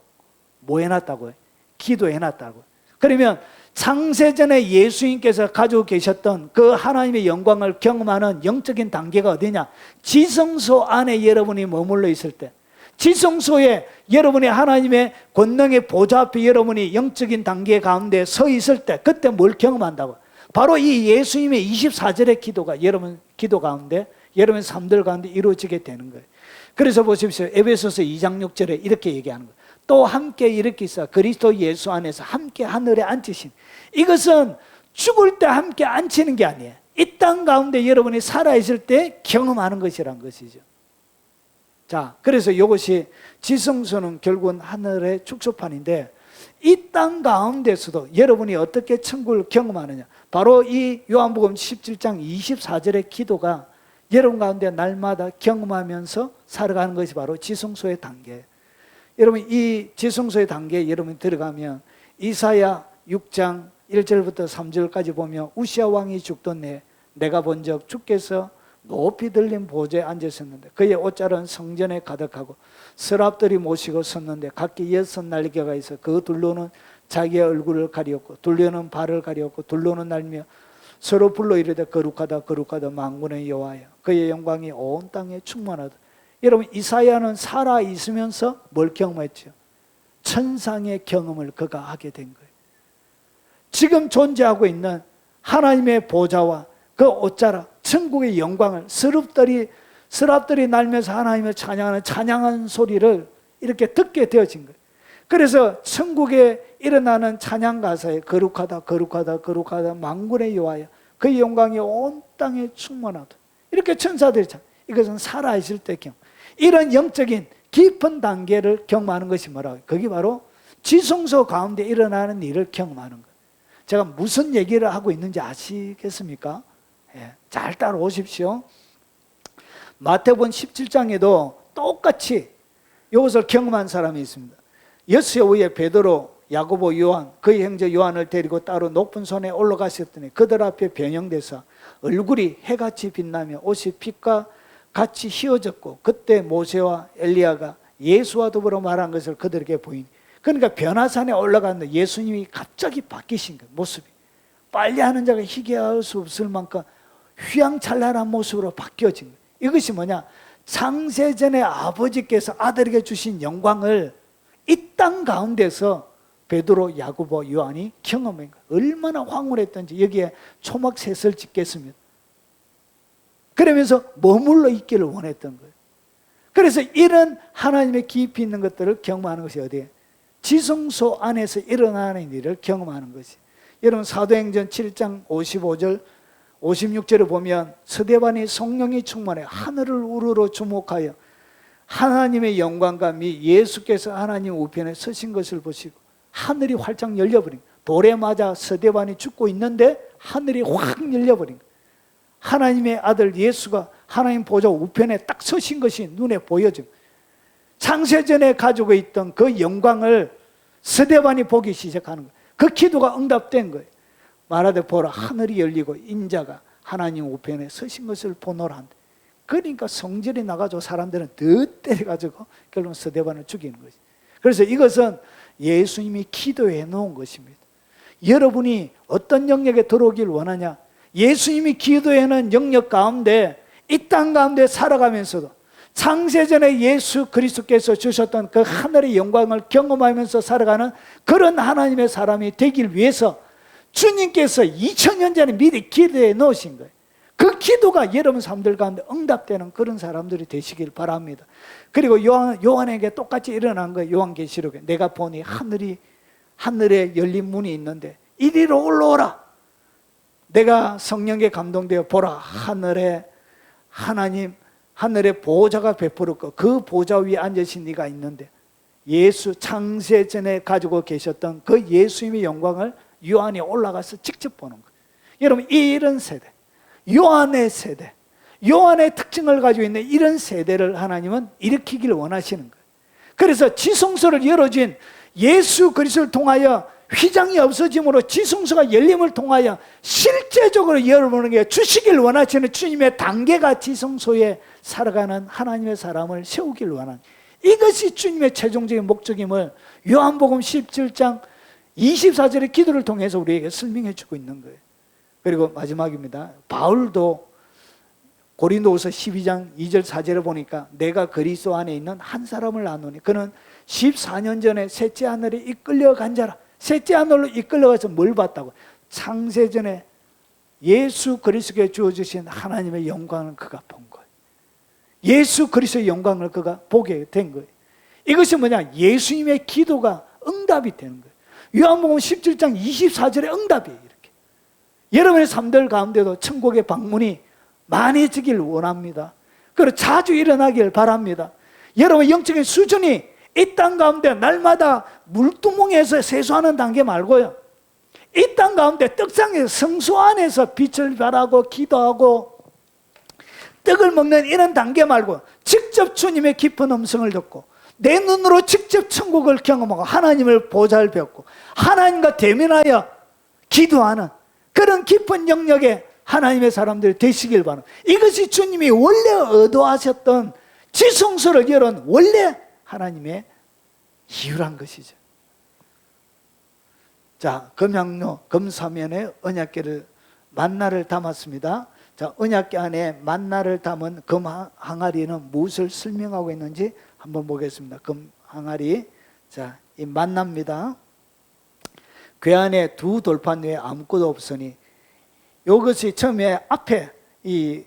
S1: 뭐 해놨다고요? 기도해놨다고요. 그러면 창세전에 예수님께서 가지고 계셨던 그 하나님의 영광을 경험하는 영적인 단계가 어디냐? 지성소 안에 여러분이 머물러 있을 때, 지성소에 여러분이 하나님의 권능의 보좌 앞에 여러분이 영적인 단계 가운데 서 있을 때, 그때 뭘 경험한다고? 바로 이 예수님의 24절의 기도가 여러분 기도 가운데, 여러분 삶들 가운데 이루어지게 되는 거예요. 그래서 보십시오. 에베소서 2장 6절에 이렇게 얘기하는 거예요. 또 함께 일으키사 그리스도 예수 안에서 함께 하늘에 앉히신. 이것은 죽을 때 함께 앉히는 게 아니에요. 이 땅 가운데 여러분이 살아있을 때 경험하는 것이란 것이죠. 자, 그래서 이것이 지성소는 결국은 하늘의 축소판인데, 이 땅 가운데서도 여러분이 어떻게 천국을 경험하느냐, 바로 이 요한복음 17장 24절의 기도가 여러분 가운데 날마다 경험하면서 살아가는 것이 바로 지성소의 단계예요. 여러분, 이 지성소의 단계에 여러분이 들어가면 이사야 6장 1절부터 3절까지 보면 우시아 왕이 죽던 해 내가 본적 주께서 높이 들린 보좌에 앉으셨는데 그의 옷자락은 성전에 가득하고 서랍들이 모시고 섰는데 각기 6날개가 있어 그 둘로는 자기의 얼굴을 가리었고 둘로는 발을 가리었고 둘로는 날며 서로 불러 이르되 거룩하다 거룩하다 만군의 여호와여 그의 영광이 온 땅에 충만하다. 여러분, 이사야는 살아 있으면서 뭘 경험했죠? 천상의 경험을 그가 하게 된 거예요. 지금 존재하고 있는 하나님의 보좌와 그 옷자락, 천국의 영광을 서랍들이 날면서 하나님을 찬양하는 찬양한 소리를 이렇게 듣게 되어진 거예요. 그래서 천국에 일어나는 찬양 가사에 거룩하다 거룩하다 거룩하다 만군의 여호와여 그의 영광이 온 땅에 충만하다. 이렇게 천사들이 참, 이것은 살아있을 때 경험. 이런 영적인 깊은 단계를 경험하는 것이 뭐라고 해요? 그게 바로 지성소 가운데 일어나는 일을 경험하는 거예요. 제가 무슨 얘기를 하고 있는지 아시겠습니까? 예, 잘 따라오십시오. 마태복음 17장에도 똑같이 이것을 경험한 사람이 있습니다. 여수의 후에 베드로, 야고보, 요한, 그의 형제 요한을 데리고 따로 높은 산에 올라가셨더니 그들 앞에 변형돼서 얼굴이 해같이 빛나며 옷이 빛과 같이 휘어졌고 그때 모세와 엘리야가 예수와 더불어 말한 것을 그들에게 보이니, 그러니까 변화산에 올라갔는데 예수님이 갑자기 바뀌신 거예요. 모습이 빨리 하는 자가 희귀할 수 없을 만큼 휘황찬란한 모습으로 바뀌어진 거예요. 이것이 뭐냐? 창세전에 아버지께서 아들에게 주신 영광을 이 땅 가운데서 베드로, 야고보, 요한이 경험한 거예요. 얼마나 황홀했던지 여기에 초막셋을 짓겠습니다. 그러면서 머물러 있기를 원했던 거예요. 그래서 이런 하나님의 깊이 있는 것들을 경험하는 것이 어디에? 지성소 안에서 일어나는 일을 경험하는 것이. 여러분, 사도행전 7장 55절 56절에 보면 스데반이 성령이 충만해 하늘을 우러러 주목하여 하나님의 영광과 미 예수께서 하나님 우편에 서신 것을 보시고 하늘이 활짝 열려버린 거예요. 돌에 맞아 스데반이 죽고 있는데 하늘이 확 열려버린 거예요. 하나님의 아들 예수가 하나님 보좌 우편에 딱 서신 것이 눈에 보여진 거예요. 창세전에 가지고 있던 그 영광을 스데반이 보기 시작하는 거예요. 그 기도가 응답된 거예요. 말하되 보라 하늘이 열리고 인자가 하나님 우편에 서신 것을 보노라 한다. 그러니까 성질이 나가지고 사람들은 더 때려가지고 결국 스데반을 죽이는 거지. 그래서 이것은 예수님이 기도해 놓은 것입니다. 여러분이 어떤 영역에 들어오길 원하냐? 예수님이 기도해 놓은 영역 가운데 이 땅 가운데 살아가면서도 창세전에 예수 그리스도께서 주셨던 그 하늘의 영광을 경험하면서 살아가는 그런 하나님의 사람이 되길 위해서 주님께서 2000년 전에 미리 기도해 놓으신 거예요. 그 기도가 여러분 삶들 가운데 응답되는 그런 사람들이 되시길 바랍니다. 그리고 요한에게 똑같이 일어난 거예요. 요한계시록에 내가 보니 하늘에 열린 문이 있는데 이리로 올라오라. 내가 성령에 감동되어 보라 하늘에 하늘의 보좌가 베풀었고 그 보좌 위에 앉으신 이가 있는데 예수 창세전에 가지고 계셨던 그 예수님의 영광을 요한이 올라가서 직접 보는 거예요. 여러분, 이런 세대, 요한의 세대, 요한의 특징을 가지고 있는 이런 세대를 하나님은 일으키기를 원하시는 거예요. 그래서 지성소를 열어준 예수 그리스도를 통하여 휘장이 없어짐으로 지성소가 열림을 통하여 실제적으로 여러분에게 주시길 원하시는 주님의 단계가 지성소에 살아가는 하나님의 사람을 세우길 원하는, 이것이 주님의 최종적인 목적임을 요한복음 17장 24절의 기도를 통해서 우리에게 설명해 주고 있는 거예요. 그리고 마지막입니다. 바울도 고린도후서 12장 2절 4절에 보니까 내가 그리스도 안에 있는 한 사람을 아노니 그는 14년 전에 셋째 하늘에 이끌려간 자라. 셋째 하늘로 이끌려가서 뭘 봤다고? 창세전에 예수 그리스도께 주어주신 하나님의 영광을 그가 본 거예요. 예수 그리스도의 영광을 그가 보게 된 거예요. 이것이 뭐냐? 예수님의 기도가 응답이 되는 거예요. 요한복음 17장 24절의 응답이에요. 이렇게 여러분의 삶들 가운데도 천국의 방문이 많아지길 원합니다. 그리고 자주 일어나길 바랍니다. 여러분 영적인 수준이 이 땅 가운데 날마다 물두멍에서 세수하는 단계 말고요, 이 땅 가운데 떡상에서 성소 안에서 빛을 발하고 기도하고 떡을 먹는 이런 단계 말고 직접 주님의 깊은 음성을 듣고 내 눈으로 직접 천국을 경험하고 하나님을 보잘 뵙고 하나님과 대면하여 기도하는 그런 깊은 영역에 하나님의 사람들이 되시길 바랍니다. 이것이 주님이 원래 의도하셨던 지성소를 열은 원래 하나님의 이유란 것이죠. 자, 금양로 금사면에 언약궤를 만나를 담았습니다. 자, 언약궤 안에 만나를 담은 금 항아리는 무엇을 설명하고 있는지 한번 보겠습니다. 금 항아리. 자, 이 만나입니다. 궤 안에 두 돌판 외에 아무것도 없으니, 이것이 처음에 앞에 이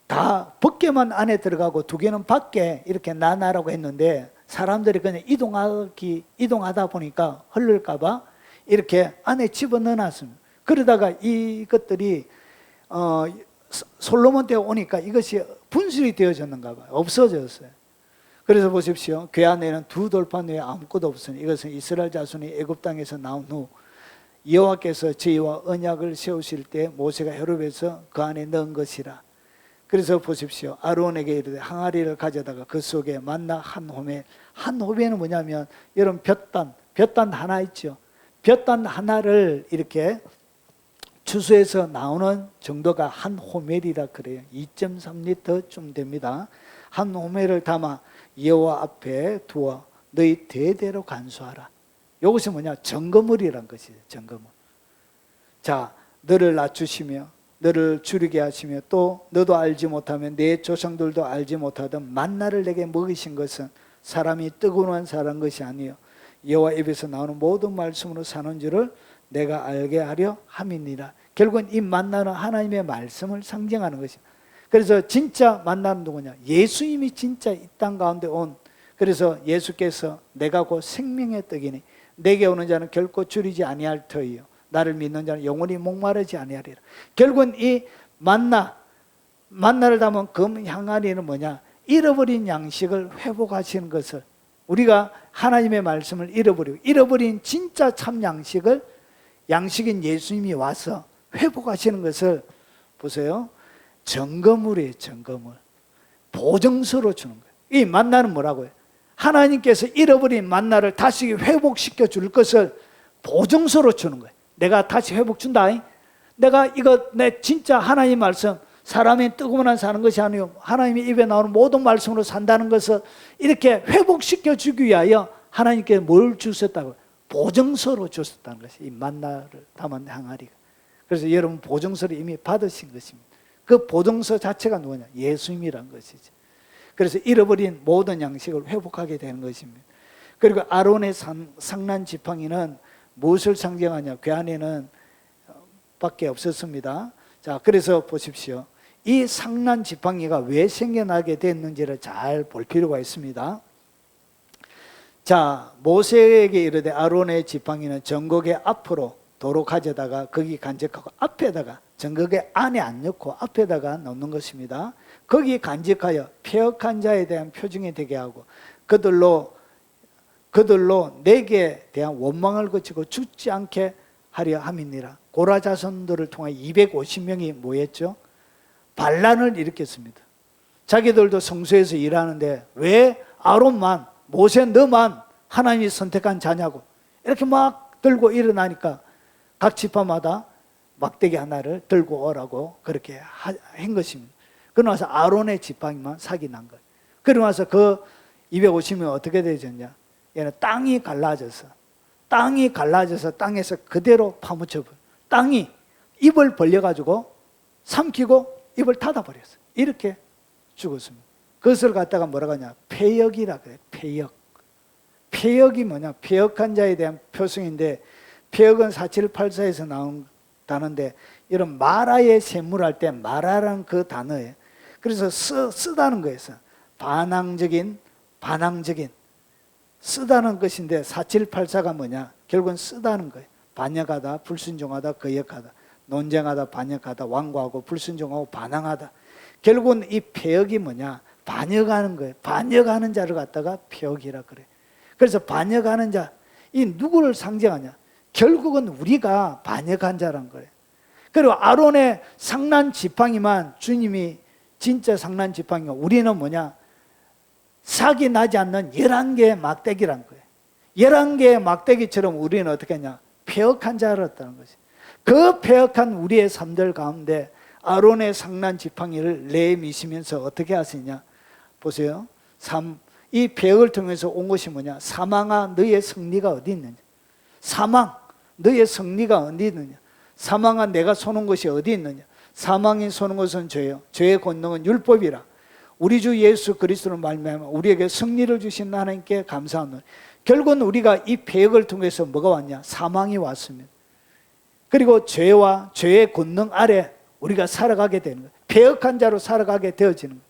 S1: 다 벗개만 안에 들어가고 두 개는 밖에 이렇게 나나라고 했는데 사람들이 그냥 이동하다 보니까 흐를까봐 이렇게 안에 집어넣어 놨습니다. 그러다가 이것들이 솔로몬 때 오니까 이것이 분실이 되어졌는가 봐요. 없어졌어요. 그래서 보십시오. 궤 안에는 두 돌판 외에 아무것도 없으니 이것은 이스라엘 자손이 애굽 땅에서 나온 후 여호와께서 저희와 언약을 세우실 때 모세가 헤롯에서 그 안에 넣은 것이라. 그래서 보십시오. 아론에게 이르되 항아리를 가져다가 그 속에 만나 한 호멜. 한 호멜은 뭐냐면 여러분 볕단 하나 있죠. 볕단 하나를 이렇게 주수에서 나오는 정도가 한 호멜이라 그래요. 2.3리터쯤 됩니다. 한 호멜을 담아 여호와 앞에 두어 너희 대대로 간수하라. 이것이 뭐냐? 점거물이란 것이죠. 점거물. 자, 너를 낮추시며 너를 줄이게 하시며 또 너도 알지 못하면 내 조상들도 알지 못하던 만나를 내게 먹이신 것은 사람이 뜨거운 사는 것이 아니요 여호와 입에서 나오는 모든 말씀으로 사는 줄을 내가 알게 하려 함이니라. 결국은 이 만나는 하나님의 말씀을 상징하는 것입니다. 그래서 진짜 만나는 누구냐? 예수님이 진짜 이 땅 가운데 온, 그래서 예수께서 내가 곧 생명의 떡이니 내게 오는 자는 결코 줄이지 아니할 터이요 나를 믿는 자는 영원히 목마르지 아니하리라. 결국은 이 만나를 담은 금 항아리는 뭐냐? 잃어버린 양식을 회복하시는 것을, 우리가 하나님의 말씀을 잃어버린 진짜 참 양식인 예수님이 와서 회복하시는 것을 보세요. 점거물이에요. 점거물. 보증서로 주는 거예요. 이 만나는 뭐라고요? 하나님께서 잃어버린 만나를 다시 회복시켜 줄 것을 보증서로 주는 거예요. 내가 다시 회복 준다. 내가 이거 내 진짜 하나님 말씀, 사람이 뜨거워만 사는 것이 아니요 하나님의 입에 나오는 모든 말씀으로 산다는 것을 이렇게 회복시켜 주기 위하여 하나님께 뭘 주셨다고? 보증서로 주셨다는 것이 이 만나를 담은 항아리가. 그래서 여러분 보증서를 이미 받으신 것입니다. 그 보증서 자체가 누구냐? 예수님이란 것이죠. 그래서 잃어버린 모든 양식을 회복하게 되는 것입니다. 그리고 아론의 상난 지팡이는 무엇을 상징하냐? 그 안에는 밖에 없었습니다. 자, 그래서 보십시오. 이 상난 지팡이가 왜 생겨나게 됐는지를 잘 볼 필요가 있습니다. 자, 모세에게 이르되 아론의 지팡이는 정곡의 앞으로 도로 가져다가 거기 간직하고 앞에다가, 정곡의 안에 안 넣고 앞에다가 놓는 것입니다. 거기 간직하여 폐역한 자에 대한 표징이 되게 하고 그들로 내게 대한 원망을 거치고 죽지 않게 하려 함이니라. 고라 자손들을 통해 250명이 모였죠. 반란을 일으켰습니다. 자기들도 성소에서 일하는데 왜 아론만, 모세 너만 하나님이 선택한 자냐고 이렇게 막 들고 일어나니까 각 지파마다 막대기 하나를 들고 오라고 그렇게 한 것입니다. 그러고 나서 아론의 지팡이만 삭이 난 거예요. 그러고 나서 그 250명 어떻게 되졌냐? 얘는 땅이 갈라져서 땅에서 그대로 파묻혀버려. 땅이 입을 벌려가지고 삼키고 입을 닫아버렸어요. 이렇게 죽었습니다. 그것을 갖다가 뭐라고 하냐? 폐역이라 그래요. 폐역. 폐역이 뭐냐? 폐역한 자에 대한 표승인데, 폐역은 4784에서 나온 단어인데, 이런 마라의 샘물할 때 마라라는 그 단어예요. 그래서 쓰다는 거에서 반항적인 쓰다는 것인데, 4784가 뭐냐? 결국은 쓰다는 거예요. 반역하다, 불순종하다, 거역하다, 논쟁하다, 반역하다, 완고하고 불순종하고 반항하다. 결국은 이 폐역이 뭐냐? 반역하는 거예요. 반역하는 자를 갖다가 폐역이라 그래. 그래서 반역하는 자, 이 누구를 상징하냐? 결국은 우리가 반역한 자란 거예요. 그리고 아론의 상난 지팡이만 주님이 진짜 상난 지팡이가, 우리는 뭐냐? 삭이 나지 않는 11개의 막대기란 거예요. 11개의 막대기처럼 우리는 어떻게 했냐? 폐역한 자였다는 것이. 그 폐역한 우리의 삶들 가운데 아론의 상난 지팡이를 내미시면서 어떻게 하시냐? 보세요. 이 폐역을 통해서 온 것이 뭐냐? 사망아, 너의 승리가 어디 있느냐? 사망, 너의 승리가 어디 있느냐? 사망아, 내가 쏘는 것이 어디 있느냐? 사망이 쏘는 것은 죄요. 죄의 권능은 율법이라. 우리 주 예수 그리스도를 말미암아 우리에게 승리를 주신 하나님께 감사하노니. 결국은 우리가 이 폐역을 통해서 뭐가 왔냐? 사망이 왔습니다. 그리고 죄와 죄의 권능 아래 우리가 살아가게 되는 거예요. 폐역한 자로 살아가게 되어지는 거예요.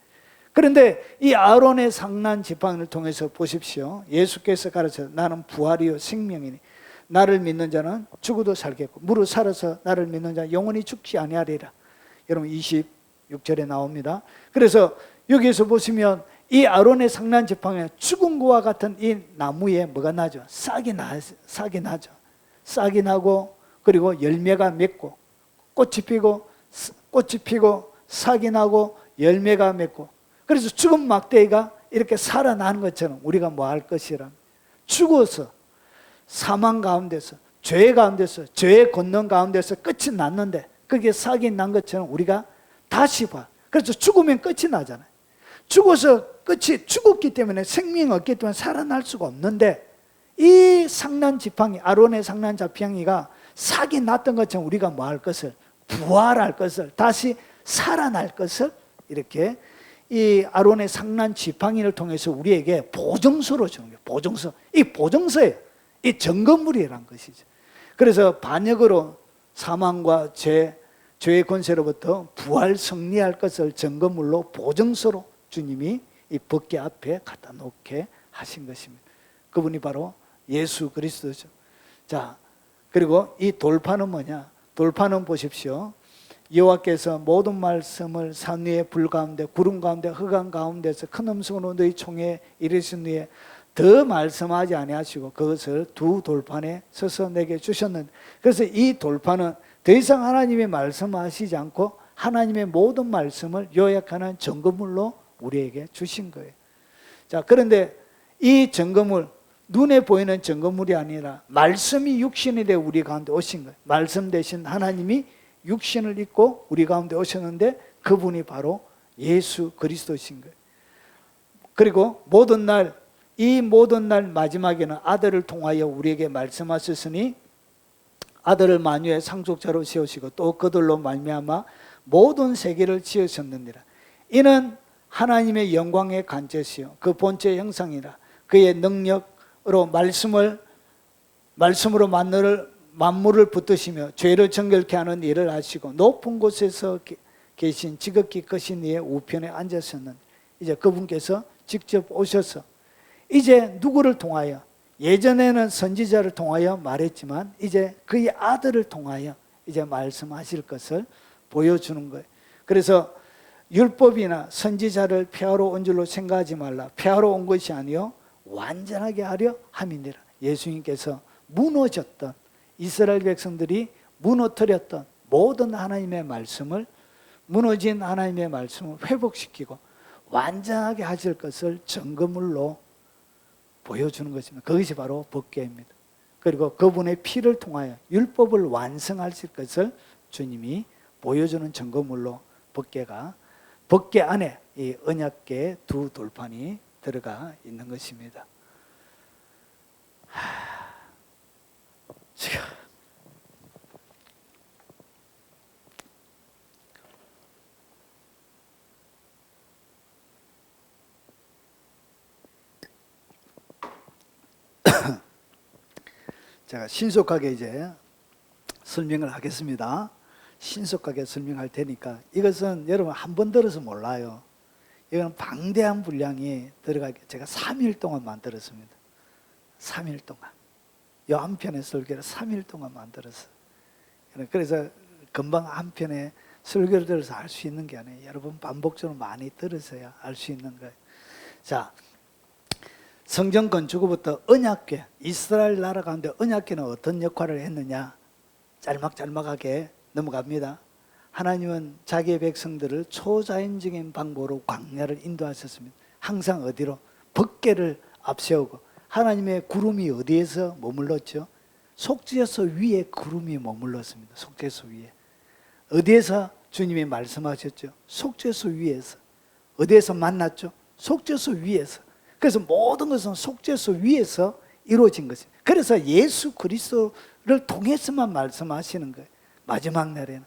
S1: 그런데 이 아론의 상난 지팡이를 통해서 보십시오. 예수께서 가르쳐 나는 부활이요 생명이니 나를 믿는 자는 죽어도 살겠고 무릇 살아서 나를 믿는 자는 영원히 죽지 아니하리라. 여러분 26절에 나옵니다. 그래서 여기에서 보시면 이 아론의 상난 지팡이는 죽은 것과 같은 이 나무에 뭐가 나죠? 싹이 나죠. 싹이 나고 그리고 열매가 맺고 꽃이 피고 싹이 나고 열매가 맺고, 그래서 죽은 막대기가 이렇게 살아나는 것처럼 우리가 뭐 할 것이라. 죽어서 사망 가운데서 죄 가운데서 죄의 권능 가운데서 끝이 났는데 그게 싹이 난 것처럼 우리가 다시 봐. 그래서 죽으면 끝이 나잖아요. 죽어서 끝이, 죽었기 때문에 생명이 없기 때문에 살아날 수가 없는데, 이 상난 지팡이, 아론의 상난 지팡이가 싹이 났던 것처럼 우리가 뭐 할 것을, 부활할 것을, 다시 살아날 것을 이렇게 이 아론의 상난 지팡이를 통해서 우리에게 보증서로 주는 거예요. 보증서. 이 보증서예요. 이 증거물이라는 것이죠. 그래서 반역으로 사망과 죄의 권세로부터 부활 승리할 것을 증거물로 보증서로 주님이 이 법궤 앞에 갖다 놓게 하신 것입니다. 그분이 바로 예수 그리스도죠. 자, 그리고 이 돌판은 뭐냐? 돌판은 보십시오. 여호와께서 모든 말씀을 산 위에 불 가운데 구름 가운데 흑암 가운데서 큰 음성으로 너희 총에 이르신 후에 더 말씀하지 아니하시고 그것을 두 돌판에 서서 내게 주셨는데, 그래서 이 돌판은 더 이상 하나님의 말씀하시지 않고 하나님의 모든 말씀을 요약하는 증거물로 우리에게 주신 거예요. 자, 그런데 이 증거물, 눈에 보이는 증거물이 아니라 말씀이 육신이 되어 우리 가운데 오신 거예요. 말씀 대신 하나님이 육신을 입고 우리 가운데 오셨는데 그분이 바로 예수 그리스도신 거예요. 그리고 이 모든 날 마지막에는 아들을 통하여 우리에게 말씀하셨으니 아들을 만유의 상속자로 세우시고 또 그들로 말미암아 모든 세계를 지으셨느니라. 이는 하나님의 영광의 간접이요 그 본체의 형상이라. 그의 능력으로 말씀으로 만물을 붙드시며 죄를 정결케 하는 일을 하시고 높은 곳에서 계신 지극히 크신 이의 우편에 앉으셨는, 이제 그분께서 직접 오셔서 이제 누구를 통하여, 예전에는 선지자를 통하여 말했지만 이제 그의 아들을 통하여 이제 말씀하실 것을 보여주는 거예요. 그래서 율법이나 선지자를 폐하러 온 줄로 생각하지 말라. 폐하러 온 것이 아니요 완전하게 하려 함이니라. 예수님께서 무너졌던, 이스라엘 백성들이 무너뜨렸던 모든 하나님의 말씀을, 무너진 하나님의 말씀을 회복시키고 완전하게 하실 것을 증거물로 보여주는 것입니다. 그것이 바로 법궤입니다. 그리고 그분의 피를 통하여 율법을 완성하실 것을 주님이 보여주는 증거물로 법궤 안에 이 언약궤 두 돌판이 들어가 있는 것입니다. 지금 제가 신속하게 이제 설명을 하겠습니다. 신속하게 설명할 테니까 이것은 여러분 한 번 들어서 몰라요. 이건 방대한 분량이 들어가게 제가 3일 동안 만들었습니다. 3일 동안. 이 한 편의 설교를 3일 동안 만들었어요. 그래서 금방 한 편의 설교를 들어서 알 수 있는 게 아니에요. 여러분 반복적으로 많이 들으셔야 알 수 있는 거예요. 자, 성전 건축부터 언약궤, 이스라엘 나라 가운데 언약궤는 어떤 역할을 했느냐? 짤막짤막하게 넘어갑니다. 하나님은 자기의 백성들을 초자연적인 방법으로 광야를 인도하셨습니다. 항상 어디로? 법궤를 앞세우고 하나님의 구름이 어디에서 머물렀죠? 속죄소 위에 구름이 머물렀습니다. 속죄소 위에. 어디에서 주님이 말씀하셨죠? 속죄소 위에서. 어디에서 만났죠? 속죄소 위에서. 그래서 모든 것은 속죄소 위에서 이루어진 것입니다. 그래서 예수 그리스도를 통해서만 말씀하시는 거예요. 마지막 날에는.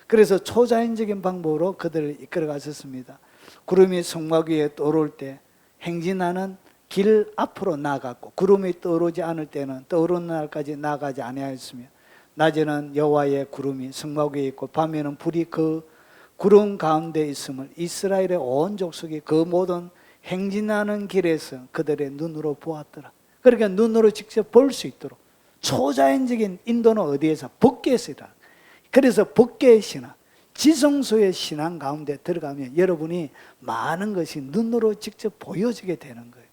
S1: 그래서 초자연적인 방법으로 그들을 이끌어 가셨습니다. 구름이 성막 위에 떠오를 때 행진하는 길 앞으로 나아갔고 구름이 떠오르지 않을 때는 떠오르는 날까지 나아가지 아니하였으며 낮에는 여호와의 구름이 성막 위에 있고 밤에는 불이 그 구름 가운데 있음을 이스라엘의 온 족속이 그 모든 행진하는 길에서 그들의 눈으로 보았더라. 그러니까 눈으로 직접 볼 수 있도록 초자연적인 인도는 어디에서? 법궤에서다. 그래서 법궤의 신앙, 지성소의 신앙 가운데 들어가면 여러분이 많은 것이 눈으로 직접 보여지게 되는 거예요.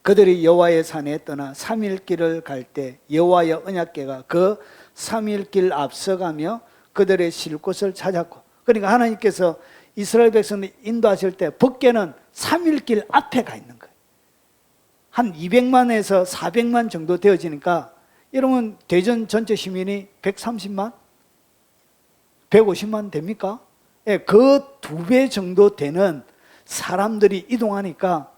S1: 그들이 여호와의 산에 떠나 3일 길을 갈 때 여호와의 언약궤가 그 3일 길 앞서가며 그들의 쉴 곳을 찾았고, 그러니까 하나님께서 이스라엘 백성을 인도하실 때 법궤는 3일 길 앞에 가 있는 거예요. 한 200만에서 400만 정도 되어지니까 여러분 대전 전체 시민이 130만? 150만 됩니까? 예, 그 2배 정도 되는 사람들이 이동하니까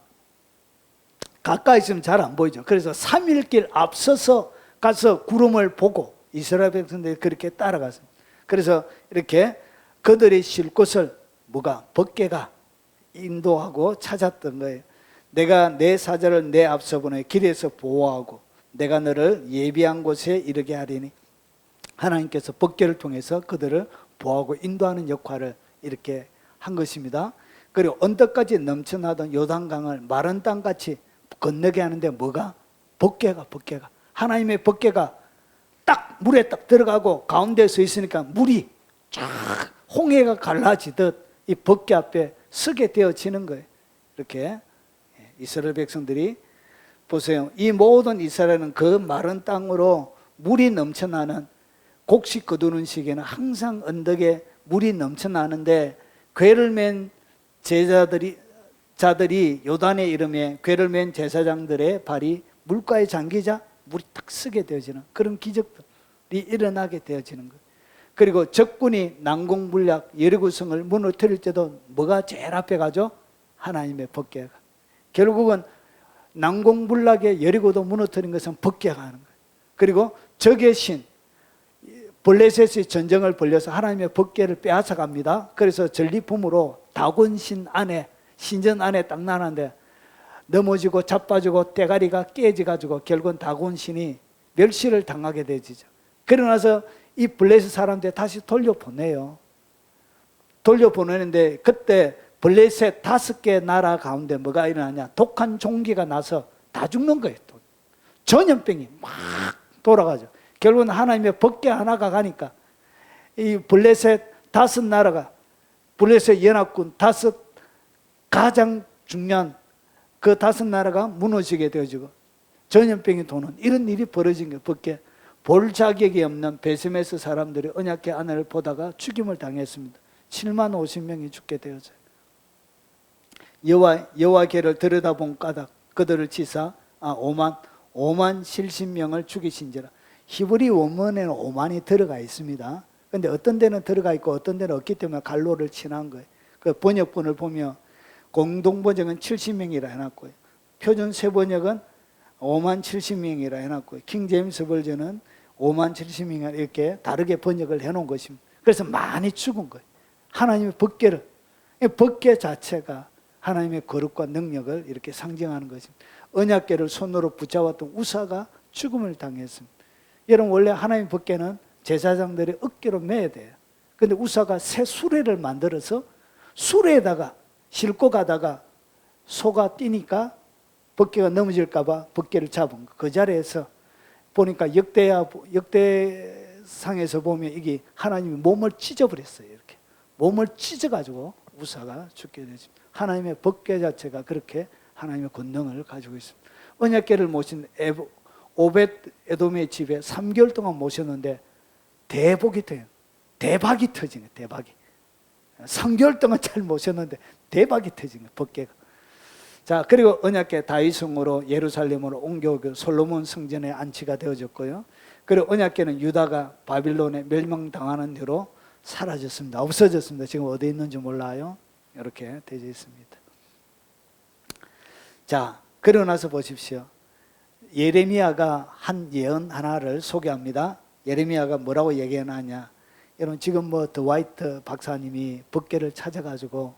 S1: 가까이 있으면 잘 안 보이죠. 그래서 3일 길 앞서서 가서 구름을 보고 이스라엘 백성들이 그렇게 따라갔습니다. 그래서 이렇게 그들이 쉴 곳을 법궤가 인도하고 찾았던 거예요. 내가 내 사자를 내 앞서 보내 길에서 보호하고 내가 너를 예비한 곳에 이르게 하리니, 하나님께서 법궤를 통해서 그들을 보호하고 인도하는 역할을 이렇게 한 것입니다. 그리고 언덕까지 넘쳐나던 요단강을 마른 땅같이 건너게 하는데 법궤가 하나님의 법궤가 딱 물에 딱 들어가고 가운데 서 있으니까 물이 쫙 홍해가 갈라지듯 이 법궤 앞에 서게 되어지는 거예요. 이렇게 이스라엘 백성들이 보세요. 이 모든 이스라엘은 그 마른 땅으로 물이 넘쳐나는, 곡식 거두는 시기에는 항상 언덕에 물이 넘쳐나는데 궤를 맨 자들이 요단에 이름에 궤를 맨 제사장들의 발이 물가에 잠기자 물이 딱 쓰게 되어지는 그런 기적들이 일어나게 되어지는 거예요. 그리고 적군이 난공불락 여리고성을 무너뜨릴 때도 뭐가 제일 앞에 가죠? 하나님의 법궤가. 결국은 난공불락의 여리고도 무너뜨린 것은 법궤가 하는 거예요. 그리고 적의 신 블레셋이 전쟁을 벌려서 하나님의 법궤를 빼앗아 갑니다. 그래서 전리품으로 다곤신 안에, 신전 안에 딱 나는데 넘어지고 자빠지고 대가리가 깨져가지고 결국은 다곤신이 멸시를 당하게 되지죠. 그러나서 이 블레셋 사람들 다시 돌려보내요. 돌려보내는데 그때 블레셋 5개 나라 가운데 뭐가 일어나냐? 독한 종기가 나서 다 죽는 거예요. 전염병이 막 돌아가죠. 결국은 하나님의 법궤 하나가 가니까 이 블레셋 5나라가, 블레셋 연합군 5 가장 중요한 그 5나라가 무너지게 되어지고 전염병이 도는 이런 일이 벌어진 거예요. 법궤 볼 자격이 없는 베세메스 사람들이 언약궤 안을 보다가 죽임을 당했습니다. 7만 50명이 죽게 되어져요. 여호와께를 들여다본 까닭 그들을 치사 5만 5만 70명을 죽이신지라. 히브리 원문에는 5만이 들어가 있습니다. 근데 어떤 데는 들어가 있고 어떤 데는 없기 때문에 갈로를 칠한 거예요. 그 번역본을 보면 공동번역은 70명이라 해놨고요. 표준 세번역은 5만 70명이라 해놨고요. 킹제임스 버전은 5만 70명이라 이렇게 다르게 번역을 해놓은 것입니다. 그래서 많이 죽은 거예요. 하나님의 법궤를, 법궤 자체가 하나님의 거룩과 능력을 이렇게 상징하는 것입니다. 언약궤를 손으로 붙잡았던 우사가 죽음을 당했습니다. 여러분, 원래 하나님의 법궤는 제사장들이 어깨로 매야 돼요. 그런데 우사가 새 수레를 만들어서 수레에다가 싣고 가다가 소가 뛰니까 법궤가 넘어질까 봐 법궤를 잡은 거. 그 자리에서 보니까 역대상에서 보면 이게 하나님이 몸을 찢어버렸어요. 이렇게 몸을 찢어가지고 우사가 죽게 되죠. 하나님의 법궤 자체가 그렇게 하나님의 권능을 가지고 있습니다. 언약궤를 모신 오벳 에돔의 집에 3개월 동안 모셨는데 대복이 돼요. 대박이 터지네. 대박이. 3개월 동안 잘 모셨는데 대박이 터지네. 법궤가. 자, 그리고 언약궤 다윗성으로 예루살렘으로 옮겨오고 솔로몬 성전에 안치가 되어졌고요. 그리고 언약궤는 유다가 바빌론에 멸망당하는 뒤로 사라졌습니다. 없어졌습니다. 지금 어디 있는지 몰라요. 이렇게 되어 있습니다. 자, 그러고 나서 보십시오. 예레미야가 한 예언 하나를 소개합니다. 예레미야가 뭐라고 얘기하느냐. 여러분, 지금 드와이트 박사님이 법궤를 찾아가지고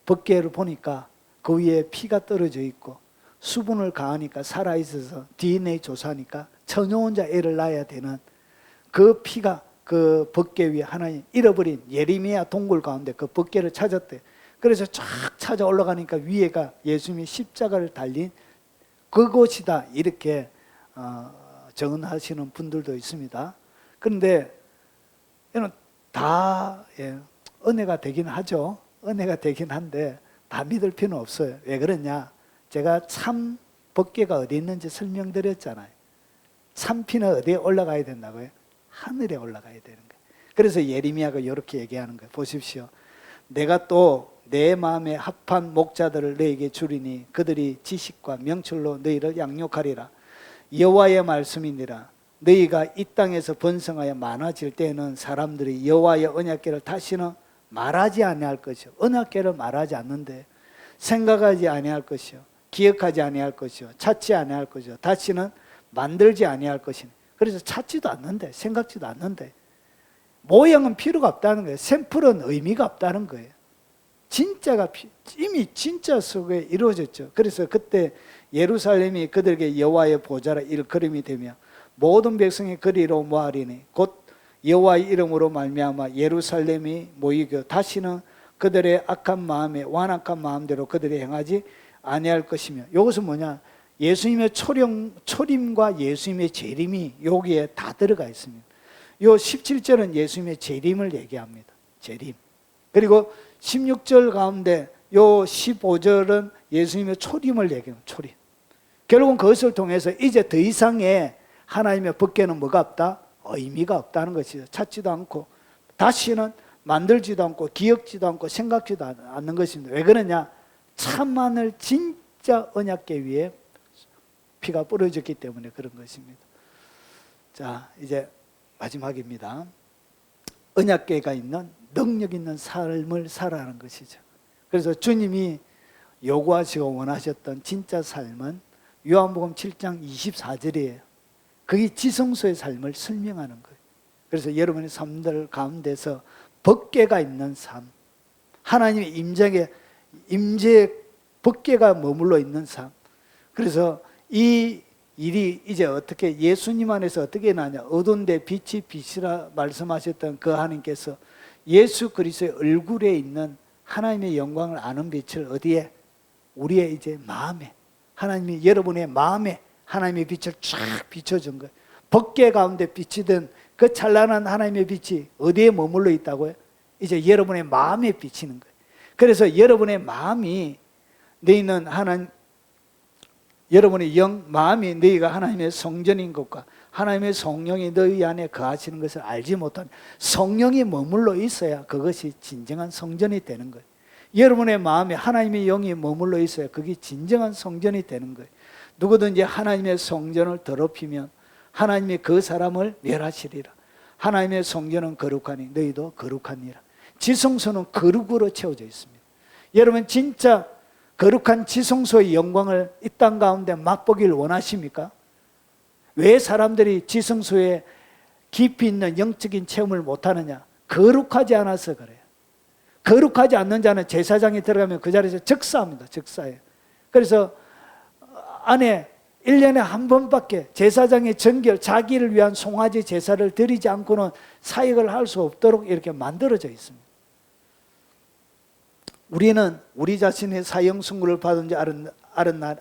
S1: 법궤를 보니까 그 위에 피가 떨어져 있고 수분을 가하니까 살아있어서 DNA 조사하니까 처녀혼자 애를 낳아야 되는 그 피가 그 법궤 위에 하나님 잃어버린 예레미야 동굴 가운데 그 법궤를 찾았대. 그래서 쫙 찾아 올라가니까 위에가 예수님이 십자가를 달린 그곳이다, 이렇게 정언하시는 분들도 있습니다. 그런데 이는 다 은혜가 되긴 하죠. 은혜가 되긴 한데 다 믿을 필요는 없어요. 왜 그러냐? 제가 참 법궤가 어디 있는지 설명드렸잖아요. 참 피는 어디에 올라가야 된다고요? 하늘에 올라가야 되는 거예요. 그래서 예레미야가 이렇게 얘기하는 거예요. 보십시오. 내가 또 내 마음에 합한 목자들을 너에게 주리니 그들이 지식과 명철로 너희를 양육하리라. 여호와의 말씀이니라. 너희가 이 땅에서 번성하여 많아질 때에는 사람들이 여호와의 언약궤를 다시는 말하지 아니할 것이요. 언약궤를 말하지 않는데 생각하지 아니할 것이요. 기억하지 아니할 것이요. 찾지 아니할 것이요. 다시는 만들지 아니할 것이니. 그래서 찾지도 않는데, 생각지도 않는데, 모형은 필요가 없다는 거예요. 샘플은 의미가 없다는 거예요. 진짜가 이미 진짜 속에 이루어졌죠. 그래서 그때 예루살렘이 그들에게 여호와의 보좌라 일컬음이 되며 모든 백성이 그리로 모아리니 곧 여호와의 이름으로 말미암아 예루살렘이 모이고 다시는 그들의 악한 마음에 완악한 마음대로 그들이 행하지 아니할 것이며. 이것은 뭐냐? 예수님의 초림과 예수님의 재림이 여기에 다 들어가 있습니다. 요 17절은 예수님의 재림을 얘기합니다. 재림. 그리고 16절 가운데 요 15절은 예수님의 초림을 얘기합니다. 초림. 결국은 그것을 통해서 이제 더 이상의 하나님의 법궤는 뭐가 없다? 의미가 없다는 것이죠. 찾지도 않고 다시는 만들지도 않고 기억지도 않고 생각지도 않는 것입니다. 왜 그러냐? 참만을 진짜 언약궤 위에 피가 뿌려졌기 때문에 그런 것입니다. 자, 이제 마지막입니다. 언약궤가 있는 능력 있는 삶을 살아가는 것이죠. 그래서 주님이 요구하시고 원하셨던 진짜 삶은 요한복음 7장 24절이에요. 그게 지성소의 삶을 설명하는 거예요. 그래서 여러분의 삶들 가운데서 법궤가 있는 삶, 하나님의 임재의 법궤가 머물러 있는 삶. 그래서 이 일이 이제 어떻게 예수님 안에서 어떻게 나냐? 어두운 데 빛이 빛이라 말씀하셨던 그 하나님께서 예수 그리스도의 얼굴에 있는 하나님의 영광을 아는 빛을 어디에? 우리의 이제 마음에, 하나님이 여러분의 마음에 하나님의 빛을 쫙 비춰준 거예요. 법궤 가운데 비치던 그 찬란한 하나님의 빛이 어디에 머물러 있다고요? 이제 여러분의 마음에 비치는 거예요. 그래서 여러분의 마음이 너희는 여러분의 마음이 너희가 하나님의 성전인 것과 하나님의 성령이 너희 안에 거하시는 것을 알지 못한, 성령이 머물러 있어야 그것이 진정한 성전이 되는 거예요. 여러분의 마음에 하나님의 영이 머물러 있어야 그게 진정한 성전이 되는 거예요. 누구든지 하나님의 성전을 더럽히면 하나님이 그 사람을 멸하시리라. 하나님의 성전은 거룩하니 너희도 거룩하니라. 지성소는 거룩으로 채워져 있습니다. 여러분 진짜 거룩한 지성소의 영광을 이 땅 가운데 맛보기를 원하십니까? 왜 사람들이 지성소에 깊이 있는 영적인 체험을 못하느냐? 거룩하지 않아서 그래요. 거룩하지 않는 자는 제사장이 들어가면 그 자리에서 적사합니다. 적사예요. 그래서 안에 1년에 한 번밖에 제사장의 정결, 자기를 위한 송아지 제사를 드리지 않고는 사역을 할 수 없도록 이렇게 만들어져 있습니다. 우리는 우리 자신의 사형 선고를 받은 줄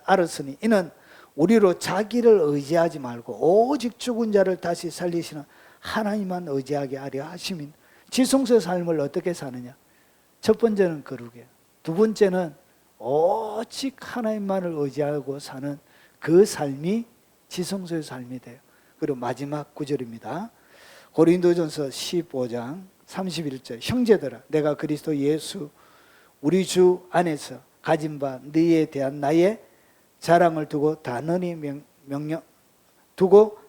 S1: 알았으니 이는 우리로 자기를 의지하지 말고 오직 죽은 자를 다시 살리시는 하나님만 의지하게 하려 하심인. 지성소의 삶을 어떻게 사느냐? 첫 번째는 거룩이에요. 두 번째는 오직 하나님만을 의지하고 사는 그 삶이 지성소의 삶이 돼요. 그리고 마지막 구절입니다. 고린도전서 15장 31절. 형제들아, 내가 그리스도 예수 우리 주 안에서 가진 바 너희에 대한 나의 자랑을 두고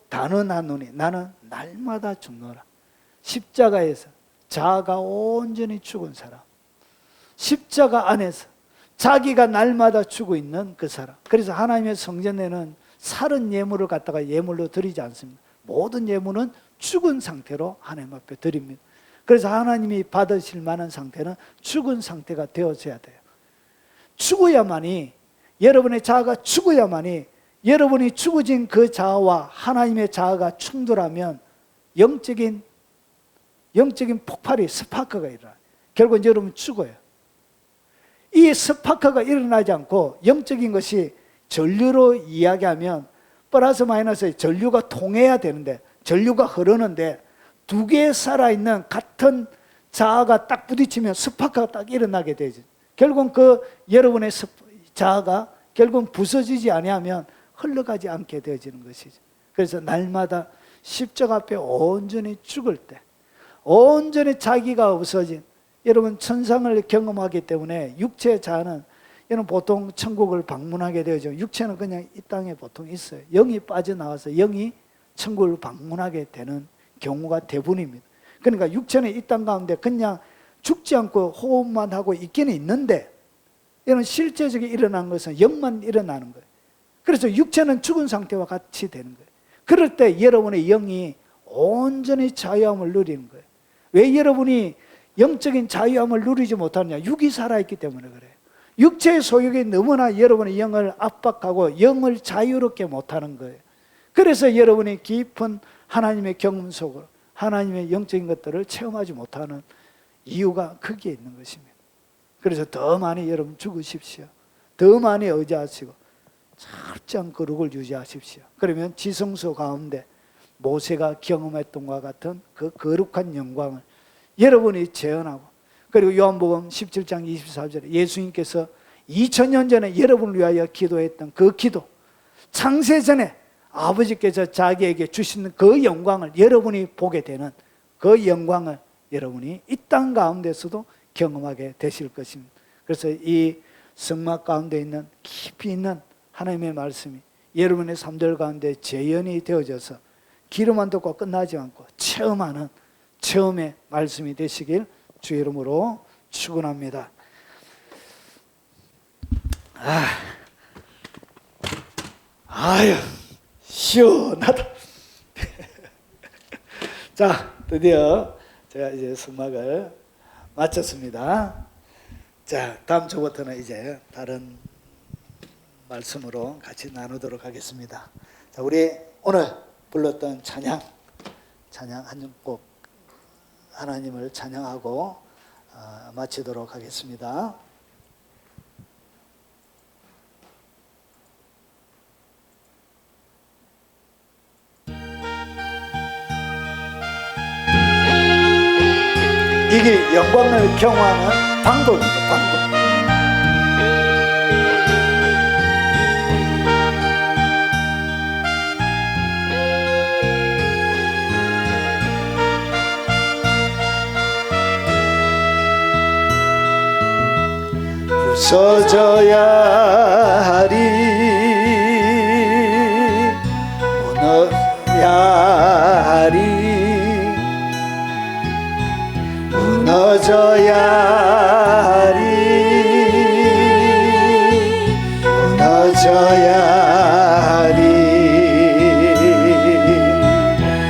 S1: 단언하노니 나는 날마다 죽노라. 십자가에서 자아가 온전히 죽은 사람, 십자가 안에서 자기가 날마다 죽어 있는 그 사람. 그래서 하나님의 성전에는 살은 예물을 갖다가 예물로 드리지 않습니다. 모든 예물은 죽은 상태로 하나님 앞에 드립니다. 그래서 하나님이 받으실 만한 상태는 죽은 상태가 되어져야 돼요. 죽어야만이, 여러분의 자아가 죽어야만이, 여러분이 죽어진 그 자아와 하나님의 자아가 충돌하면 영적인 폭발이, 스파크가 일어나요. 결국 여러분 죽어요. 이 스파크가 일어나지 않고 영적인 것이 전류로 이야기하면 플러스 마이너스의 전류가 통해야 되는데, 전류가 흐르는데 두 개의 살아있는 같은 자아가 딱 부딪히면 스파크가 딱 일어나게 되죠. 결국은 그 여러분의 자아가 결국은 부서지지 아니하면 흘러가지 않게 되어지는 것이죠. 그래서 날마다 십자가 앞에 온전히 죽을 때, 온전히 자기가 없어진, 여러분 천상을 경험하기 때문에 육체의 자아는 여러분 보통 천국을 방문하게 되죠. 육체는 그냥 이 땅에 보통 있어요. 영이 빠져나와서 영이 천국을 방문하게 되는 경우가 대부분입니다. 그러니까 육체는 이 땅 가운데 그냥 죽지 않고 호흡만 하고 있기는 있는데, 이런 실제적인 일어나는 것은 영만 일어나는 거예요. 그래서 육체는 죽은 상태와 같이 되는 거예요. 그럴 때 여러분의 영이 온전히 자유함을 누리는 거예요. 왜 여러분이 영적인 자유함을 누리지 못하느냐? 육이 살아있기 때문에 그래요. 육체의 소욕이 너무나 여러분의 영을 압박하고 영을 자유롭게 못하는 거예요. 그래서 여러분이 깊은 하나님의 경험 속으로 하나님의 영적인 것들을 체험하지 못하는 이유가 거기에 있는 것입니다. 그래서 더 많이 여러분 죽으십시오. 더 많이 의지하시고 철저한 거룩을 유지하십시오. 그러면 지성소 가운데 모세가 경험했던 것과 같은 그 거룩한 영광을 여러분이 재현하고, 그리고 요한복음 17장 24절에 예수님께서 2000년 전에 여러분을 위하여 기도했던 그 기도, 창세전에 아버지께서 자기에게 주시는 그 영광을 여러분이 보게 되는 그 영광을 여러분이 이 땅 가운데서도 경험하게 되실 것입니다. 그래서 이 성막 가운데 있는 깊이 있는 하나님의 말씀이 여러분의 삶들 가운데 재현이 되어져서 귀로만 듣고 끝나지 않고 체험하는 체험의 말씀이 되시길 주의 이름으로 축원합니다. 아유 시원하다. 자, 드디어 제가 이제 성막을 마쳤습니다. 자, 다음 주부터는 이제 다른 말씀으로 같이 나누도록 하겠습니다. 자, 우리 오늘 불렀던 찬양 한 곡 하나님을 찬양하고 마치도록 하겠습니다. 이게 영광을 경험하는 방법입니다. 방법. 부서져야 하리 깨져야 하리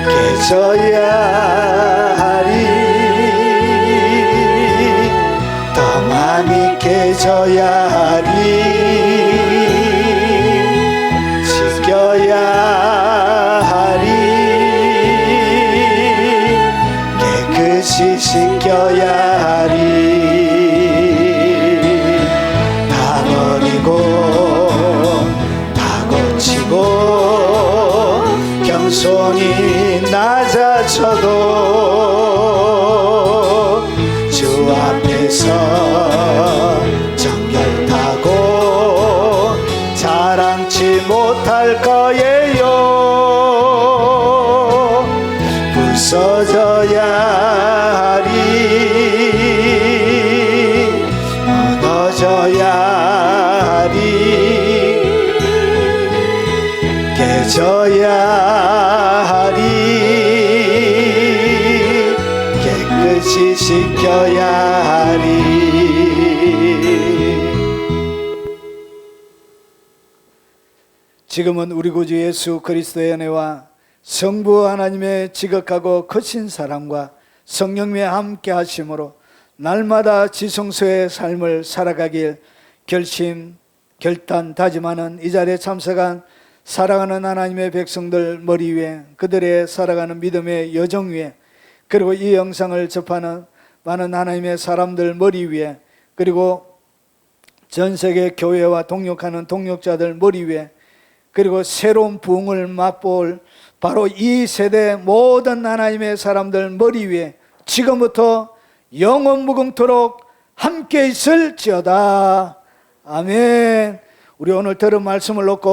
S1: 깨져야 하리 더 많이 깨져야 하리 지켜야 하리 깨끗이 씻겨야 하리 다 버리고 다 고치고 겸손히 낮아져도 주 앞에서 정결타고 자랑치 못할 거예요 부서져야 하리 무너져야 하리 깨져야 하리 깨끗이 씻겨야 하리 지금은 우리 구주 예수 그리스도의 은혜와 성부 하나님의 지극하고 크신 사랑과 성령님의 함께 하심으로 날마다 지성소의 삶을 살아가길 결단 다짐하는 이 자리에 참석한 사랑하는 하나님의 백성들 머리 위에 그들의 살아가는 믿음의 여정 위에 그리고 이 영상을 접하는 많은 하나님의 사람들 머리 위에 그리고 전 세계 교회와 동역하는 동역자들 머리 위에 그리고 새로운 부흥을 맛볼 바로 이 세대 모든 하나님의 사람들 머리 위에 지금부터 영원 무궁토록 함께 있을지어다. 아멘. 우리 오늘 들은 말씀을 놓고